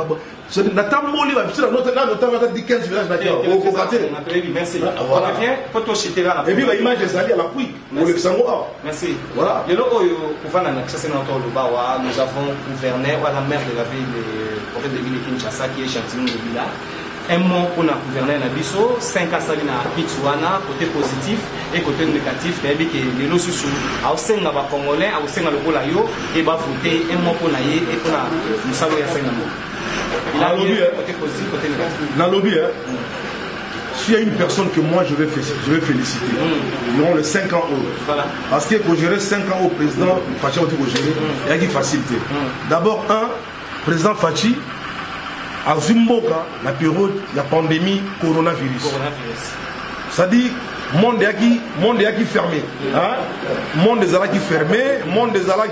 c'est Natamboli, notre 15 villages d'accord. Merci. On revient pour toi chez Terra. Et puis, l'image est allée à l'appui pour le Sangoa. Merci. Voilà. Nous avons gouverneur ou la maire de la ville, le prophète de ville de Kinshasa, qui est Chantilly Bila. Un mot pour le gouverneur Nabiso, 5 ans Salina Pitouana, côté positif et côté négatif. C'est-à-dire que les lois sous au sein de la Congolais, au sein de la Colayo, et va voter un mot pour naïe et pour la Moussalo Yassengamo. Il a côté positif, côté négatif. Dans le lobby, s'il y a une personne que moi je vais féliciter, durant les 5 ans haut. Voilà. Parce que pour gérer 5 ans au président, Fachi a gérer, il y a une facilité. D'abord, président Fachi, à Zumboka, la période, la pandémie coronavirus. C'est-à-dire, monde est qui fermé. Monde des ala qui fermé, monde des ala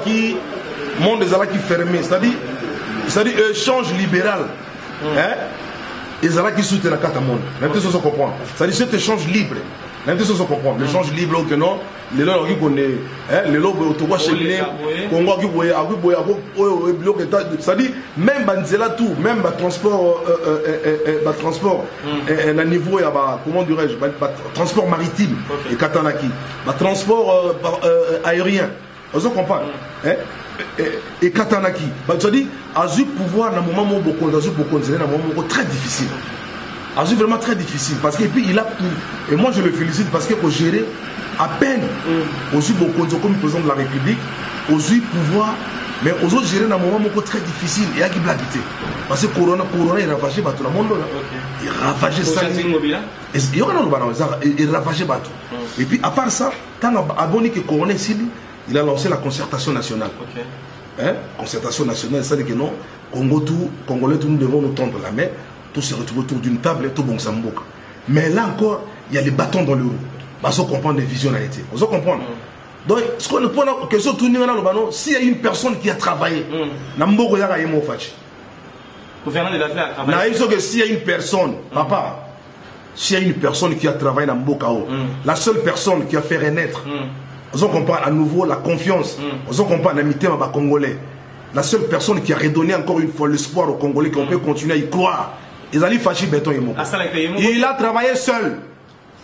qui fermé. C'est-à-dire, échange libéral. Les ala qui soutiennent la carte à monde. Même si on comprend. C'est-à-dire, cet échange libre. Même si on comprend. L'échange libre, que non, les lois qui connaissent, les lois qui ont chez Congo qui c'est-à-dire, même Banzela tout, même transport, à niveau, comment dirais-je, transport maritime, et Katanaki, transport aérien, on comprend. Et Katanaki, c'est-à-dire, Azu pouvoir, dans un moment où c'est un moment très difficile. C'est vraiment très difficile parce que puis il a et moi je le félicite parce que pour gérer à peine aussi beaucoup comme président de la République aussi pouvoir mais aux autres gérer dans un moment très difficile et à qui blabiter parce que corona il ravagé tout le monde là il ravagé ça il ravagé tout et puis à part ça quand abonné que corona ici il a lancé la concertation nationale. Concertation nationale, c'est-à-dire que non Congolais tout nous devons nous tendre la main. Tout se retrouve autour d'une table et tout bon samboka. Mais là encore, il y a les bâtons dans le roues. Parce qu'on comprend des visionnalités. Vous comprenez? Donc, ce qu'on prend la question tout le monde, s'il y a une personne qui a travaillé, Nambogo Yara Yemo Fachi. Gouverneur de la ville a travaillé. Il faut que s'il y a une personne, papa, s'il y a une personne qui a travaillé dans Mbokao, la seule personne qui a fait renaître, vous comprenez à nouveau la confiance, vous comprenez l'amitié avec les Congolais. La seule personne qui a redonné encore une fois l'espoir aux Congolais qu'on peut continuer à y croire. Il a travaillé seul.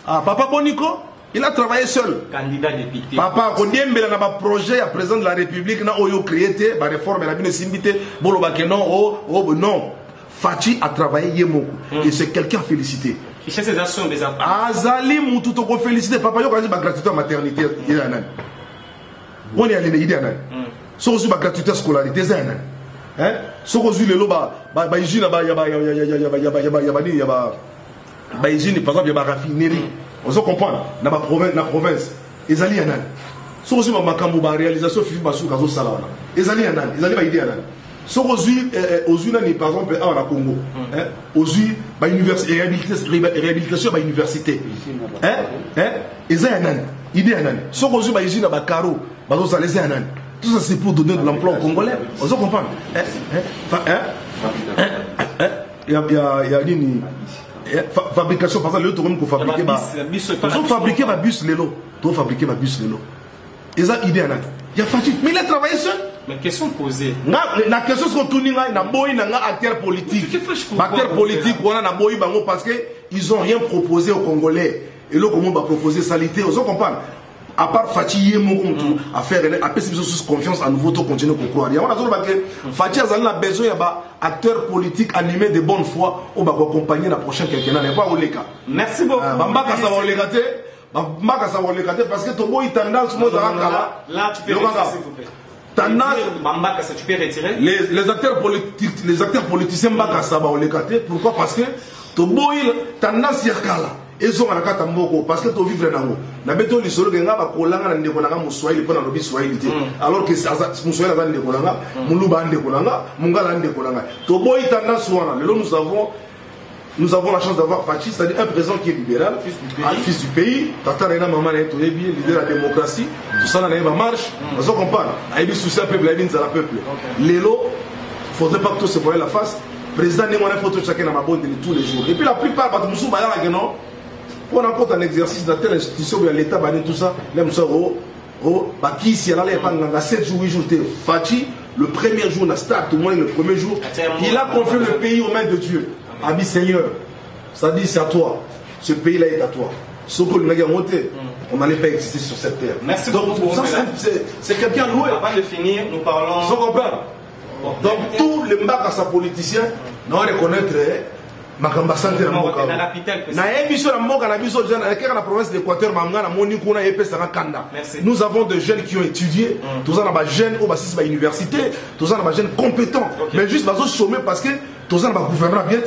Papa Boniko, il a travaillé seul. Candidat député. Papa, on dit qu'il y a un projet à président de la République, il a créé la réforme, il a non. Fachi a travaillé Yemoko. Et c'est quelqu'un à féliciter. Il cherche ses actions des appareils. Azali Moutou to féliciter. Papa, il y a une gratuité à maternité. On est allé, il y a une. So aussi gratuité scolarité. So aussi le loba, par exemple, il y a raffinerie. On se comprend. Dans la province, ils allaient en so aussi ma réalisation fifi basu kazo sala wana. Ils allaient en ils allaient aider en so aussi par exemple à Congo. Aussi réhabilitation à université. Ils allaient en idée en so aussi ici na Caro, bazo sala les en. Tout ça c'est pour donner de l'emploi aux Congolais. On se comprend. Il y a une fabrication, par exemple, le pour fabriquer des bus Lelo. Pour fabriquer des bus Lelo. Et ça, il y a Fachi. Mais il a travaillé seul. Mais question posée. La question c'est qu'on tourne dans acteurs politiques. Acteurs politiques, on a parce qu'ils n'ont rien proposé aux Congolais. Et là, comment on va proposer salité? On se comprend. À part Fachi à faire confiance à nouveau, tout continuer pour croire. Il y a Fachi a besoin d'acteurs politiques animés de bonne foi ou accompagner la prochaine quinquennat. Merci beaucoup. Parce que Tobo il tendance là tu peux retirer s'il vous plaît. Tu peux retirer les acteurs politiciens pourquoi? Parce que Tobo il tendance yakala. Ils ont un cas parce que tu vis vraiment. Na beto li solo genga ba kolanga na ndeko nanga muswahili pona lobi swahili te. Alors que ça muswahili ba ndeko nanga, muluba ndeko nanga, mungala ndeko nanga. To boy tendance wana. Lelo nous avons la chance d'avoir Fachi, c'est-à-dire un président qui est libéral, fils du pays. Tata Rena maman est leader de la démocratie. Tout ça na ba marche. On comprend. Aibi souci peuple, aibi nzala peuple. Lelo faudrait pas que tout se voie la face. Président n'est pas photo chacun dans ma bonne tous les jours. Et puis la plupart de nous on a encore un exercice dans telle institution où l'État banne tout ça, même ça Oh, bah qui si elle allait pas 7 jours, 8 jours, Fachi, le premier jour, on a start, tout le monde le premier jour, il a confié le pays aux mains de Dieu. Ami Seigneur, ça dit c'est à toi, ce pays-là est à toi. Ce que nous avons monté, on n'allait pas exister sur cette terre. Merci donc, beaucoup. C'est quelqu'un loué. Avant de finir, nous parlons. Sans comprendre. Donc, tous les marques à sa politicien, nous reconnaître. Makamba santé na mboka na émission na mboka na biso jeune na la province d'Équateur manga na moni kuna epesa na kanda. Nous avons des jeunes qui ont étudié, tous en ba jeunes au basis ba université, tous en ba jeunes compétents, mais juste bazo chômer parce que tous en ba gouvernement bien.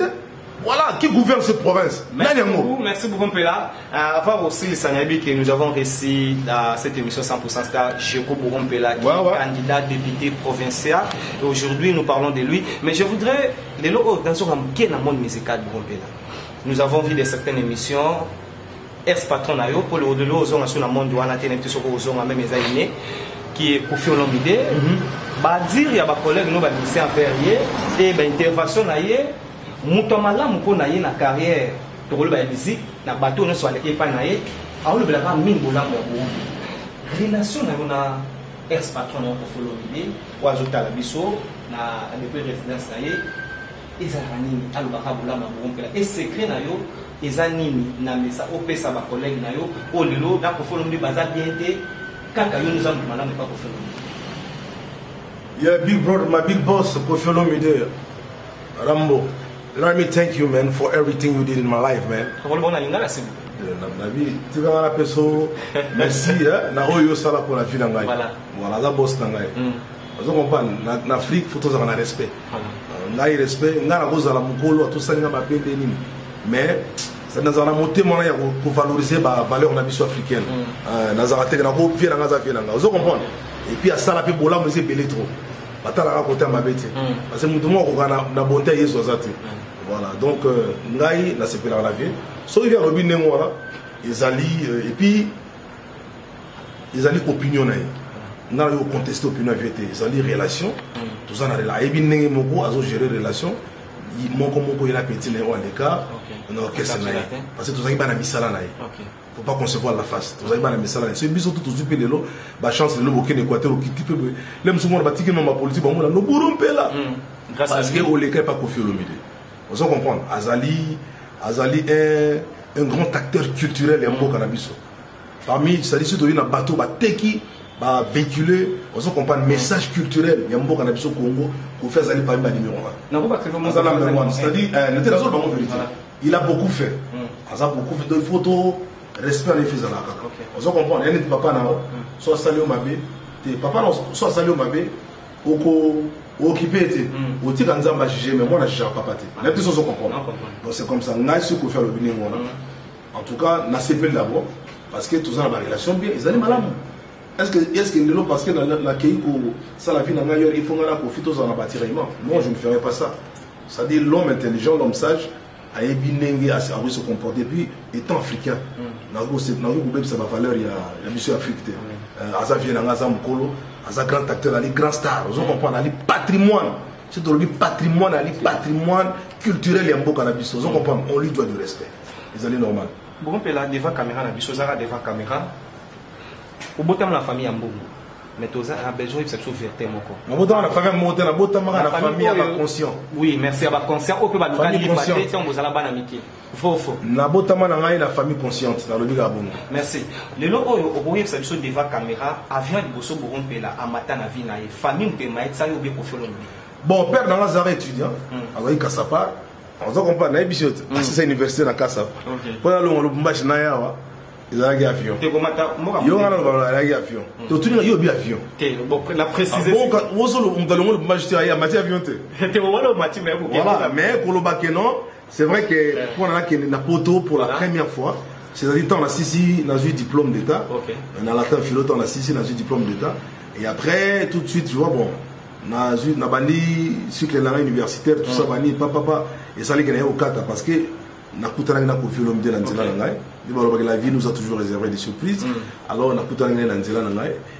Voilà, qui gouverne cette province. Merci beaucoup, Mpela. Avant aussi le Sanabi que nous avons réussi à cette émission 100% Star, Jeko Mpela, qui est candidat député provincial. Et aujourd'hui, nous parlons de lui. Mais je voudrais, dans un monde musical de Mpela, nous avons vu de certaines émissions, ex-patron Nayo, pour le au-delà, aux gens, sur le monde, on a été aux gens, même les aînés, qui est Kofi Olomide. Bah, dire, il y a des collègues, nous, qui sont verrier, et intervention Naye. Moutomala moko na ye na carrière tokolo ba musique na bateau no so aleki pa na ye aolo belaka mingo la mo relation na ex patron na Kofi Olomide wa zotala biso na depuis résidence na ye ezaka nini alobaka bula ma bompela et secret na yo eza nini na mesa opesa ba collègue na yo o lelo na Kofi Olomide baza bien te kaka yo nous avons madame pas Kofi Olomide. Yeah, big brother, my big boss Kofi Olomide, Rambo. Let me thank you, man, for everything you did in my life, man. Merci, na oyo sala pour la vie d'angai. Voilà, la boss d'angai. Vous comprenez, en Afrique, il faut avoir respect. Ngai respect, ngai na goza la mukolo, tout ça, ngai ma pende nini. Mais ça nous a monté mon pour valoriser la valeur nabissu africaine. Nous avons été na go fier na zafi nanga. Vous comprenez. Et puis à ça la pe bola mo c'est belé trop. Batala ka côté ma bête. Parce que mutumo ko na bonté yeso zati. Voilà, donc, Ngaï, là, c'est pour la vie. Sauf qu'il y a Robin Nemora, ils allaient, et puis, ils allaient opinion. Ils allaient contester l'opinion, ils allaient relation. Tout ça, ils allaient gérer relation. Ils m'ont il a pété les rois, les cas, on a orchestre. Parce que tout ça, il y a un misala. Il ne faut pas concevoir la face. Tout ça, il y a un misala. C'est bizarre, tout ce qui est là, la chance de l'Équateur, l'Équateur, qui type, l'aime souvent la bâtiment, ma politique, nous bourrons là. Parce que les cas pas Kofi Olomide. Vous comprenez, Azali est un grand acteur culturel et un beau cannabis. Parmi, c'est-à-dire surtout il y a un bateau, qui va véhiculer, vous comprenez, message culturel, il y a un beau cannabis au Congo, pour faire Azali parmi les numéro 1. C'est-à-dire, il a beaucoup fait. Il a beaucoup fait de photos, respect à l'effet de la caca. Vous comprenez, il y a un papa, soit salé au Mabé, papa, soit salé au Mabé, occupé était au titre d'Anzamba jugé mais moi je ne pas pâté les personnes sont comprendre donc c'est comme ça n'a su qu'on fait le bien en tout cas n'a pas d'abord parce que tout ça dans la relation bien ils allaient malade est-ce que nous parce que dans la pays pour ça la vie dans ailleurs il faut qu'on a profité aux en bâtiment moi je ne ferai pas ça ça dit l'homme intelligent l'homme sage a bien à se comporter puis étant africain n'a pas ça va valeur il y a monsieur africain Aza vient dans Aza Mukolo Aza grand acteur, ali grand star. Vous comprenez, ali patrimoine. C'est le patrimoine, ali patrimoine culturel et un beau cannabis. Vous comprenez, on lui doit du respect. Ils allaient normal. Bon, on peut là devant caméra, devant caméra. Au bout de la famille en Bourg. Mais tu as besoin de cette ouverture. Au bout de la famille, la famille est conscient. Oui, merci à la conscience. On peut pas nous dire que vous allez pas amitié. Faux. La famille consciente dans le Gabon. Merci. Le lot au bout de cette devant caméra, avion de Bosso Bourron Pela, à matin à vie, famille de Maït, ça y est, bien pour faire le bon, père dans Lazare étudiant, avec Kassapa, on comprend, c'est université dans Kassapa. Pendant le Lubumbashi Nayawa. Ils ont un avion. Ils ont un avion. Ils ont un avion. La préciser. Voilà, mais pour le bac, non, c'est vrai que pour la poteau pour la première fois, c'est-à-dire qu'on a six dans un diplôme d'État. On a latin philo, on a six dans un diplôme d'État. Et après, tout de suite, tu vois, bon, on a banni cycle universitaire, tout ça, banni, papa, et ça, les gagner au 4 parce que la vie nous a toujours réservé des surprises. Alors on a tout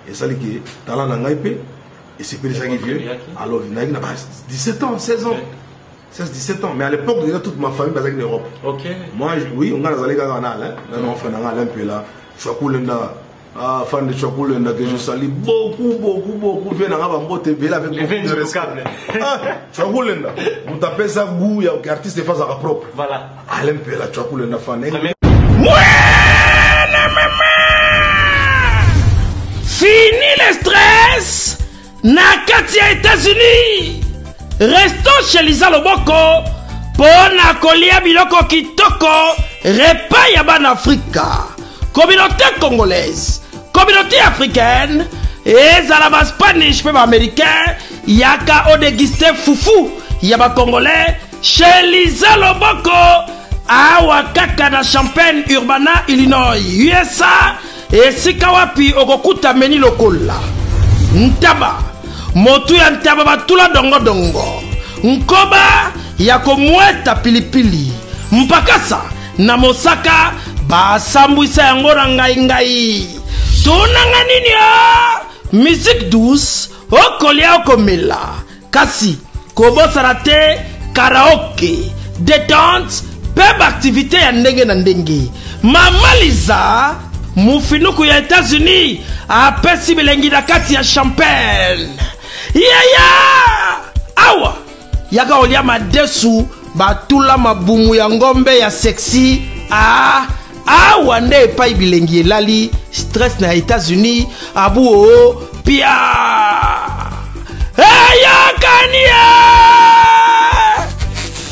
et ça qui et c'est plus ça qui vient. Alors il a 17 ans, 16 ans. 16-17 ans. Mais à l'époque, déjà toute ma famille basée en Europe. Moi, oui, on a les gars en Alain, on a un peu là. Je suis à fan de Chokulenda que je salue beaucoup. Viens dans Bambote Bela avec beaucoup de respect. Chokulenda, vous tapez ça goût, il y a un artiste face à la propre. Voilà. Allez, la Chokulenda fan. Fini le stress. Nakati ya États-Unis. Restons chez Lisa Loboko. Pona kolia biloko kitoko. Repas ya ban Afrika. Communauté congolaise. Communauté africaine. Ezalaba Spanish même américain. Yaka o déguisté foufou. Yaba congolais. Chez Lisa Loboko. Awa kaka na Champaign Urbana Illinois USA. Esika wapi okokuta meni lokola. Ntaba. Motu ya ntaba batula dongo. Nkoba ya komweta pilipili. Mpakasa na Mosaka basambwisa yango na ngai. Tunanga nini ya? Musique douce okolia okomela. Kasi kobosana te karaoke, détente, peba activité ya ndenge na ndenge. Mama Liza mufinuku ya États-Unis apesi bilengi na kati ya Champagne. Awa yaka olia madesu batula mabumu ya ngombe ya sexy. Awa nde epai bilengi elali stress na États-Unis abu pia yakania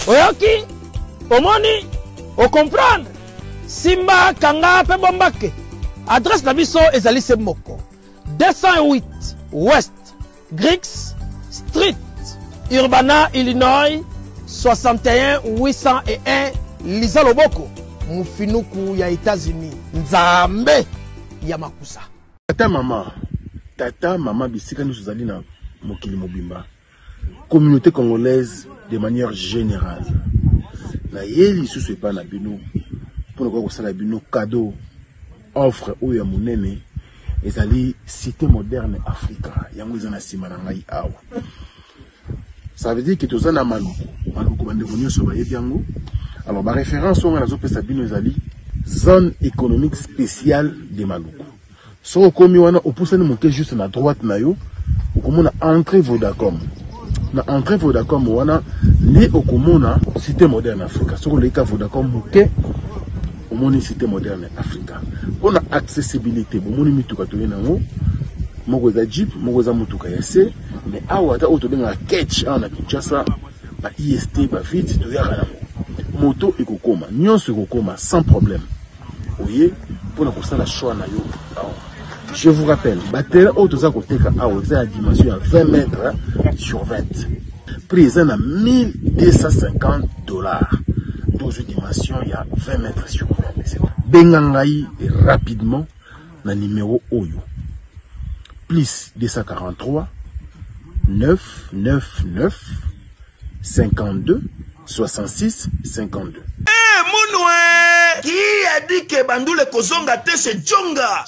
oyoki omoni o comprendre simba kanga pe bombake. Adresse na biso ezali se moko 208 West Griggs Street Urbana Illinois 61 801 Lisa Loboko mufinuku ya États-Unis nzambe ya makusa. Tata mama bisika nous zali na mokili mobimba communauté congolaise de manière générale na yeli susu epa na bino pour ne pas que bino cadeau offre ou ya munene ezali cité moderne Africa yango ezana sima na ngai awa. Ça veut dire que tous na maluku bande bonyo so ba yebiango. Alors ma référence on a zo pesa bino ezali zone économique spéciale de Maluku. So komi wana opusani monter juste na droite na yo okomona entrée Vodacom. Na entrée Vodacom wana li okomona cité moderne Africa. So le ka Vodacom moke omoni cité moderne Africa. On a accessibilité bomoni mituka to yenango moko za jeep moko za mutuka ya se mais awa ta auto benga catch ana Kinshasa ba IST ba vite to ya kana moto ekokoma nyonso ekokoma sans problème. Oye pour na kosala choix na yo. Je vous rappelle, batela auto za koteka awa za dimension à 20 mètres sur 20. Prix à $1250. 12 dimensions, il y a 20 mètres sur 20. Bengangai rapidement na numéro Oyo. Plus 243 999 52 66 52. Qui a dit que Bandoule Kozonga te chez Djonga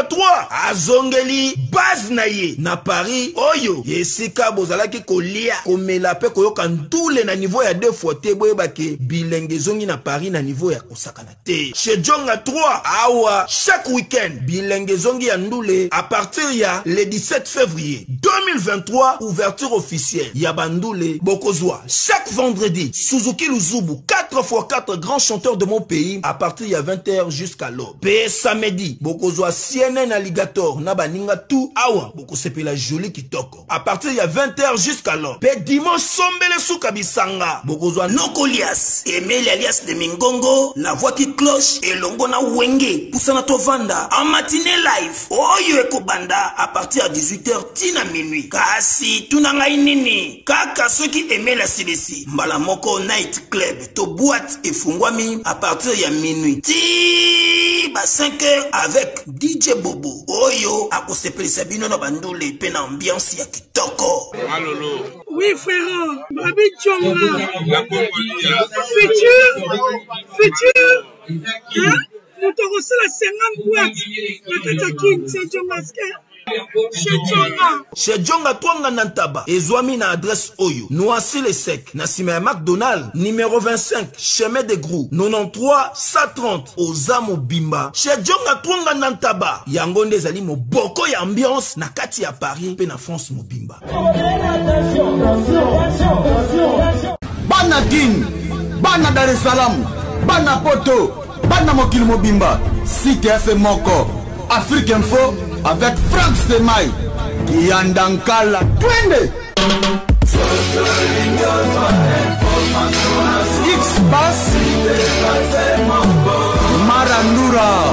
3 azongeli base naye na Paris oyo yesika bozalaki kolia komela pe koyoka ndule na niveau ya 2 fois te boyeba ke bilenge zongi na Paris na niveau ya kosakana te chez Djonga 3 awa chaque week-end bilenge zongi ya ndule à partir ya le 17 février 2023 ouverture officielle ya Bandoule Bokozwa chaque vendredi Suzuki Luzubu 4x4 grands chanteurs de mon pays à partir il y a 20h jusqu'à l'aube. Pe samedi, bokozwa CNN Alligator na baninga tout awa boko sepe la jolie kitoko. À partir il y a 20h jusqu'à l'aube. Pe dimanche sombele souka bisanga. Bokozwa Nokolias, Emeli alias de Mingongo, la voix qui cloche et longo na wenge. Poussana tovanda en matinée live. Oyo eko banda à partir à 18h tina minuit. Kasi tunanga inini. Kaka ceux qui aimaient la CBC. Mbalamoko Night Club to boîte et fungwami à partir ya minuit. Ti ba 5h avec DJ Bobo. Oyo akosepelisa bino na Bandoule pe na ambiance ya kitoko. Malolo. Oui frère, Babi Djonga. Futur. Hein? Nous t'aurons la 50 boîtes. La Katakin, c'est Djonga. chez Djonga Twanga Nantaba ezwami na adresse oyo Noisy le Sec na sima ya McDonald numéro 25 chemin de Grou 93 130 Oza Mobimba chez Djonga Twanga Nantaba yango nde ezali moboko ya ambiance na kati ya Paris pe na France Mobimba. Bana Guine, Bana Dar es Salaam, Bana Poto, Bana Mokili Mobimba, Site FM Moko, Afrique Info avec Frank Stemai, Yandankala, Twende. X-Bass, Marandura.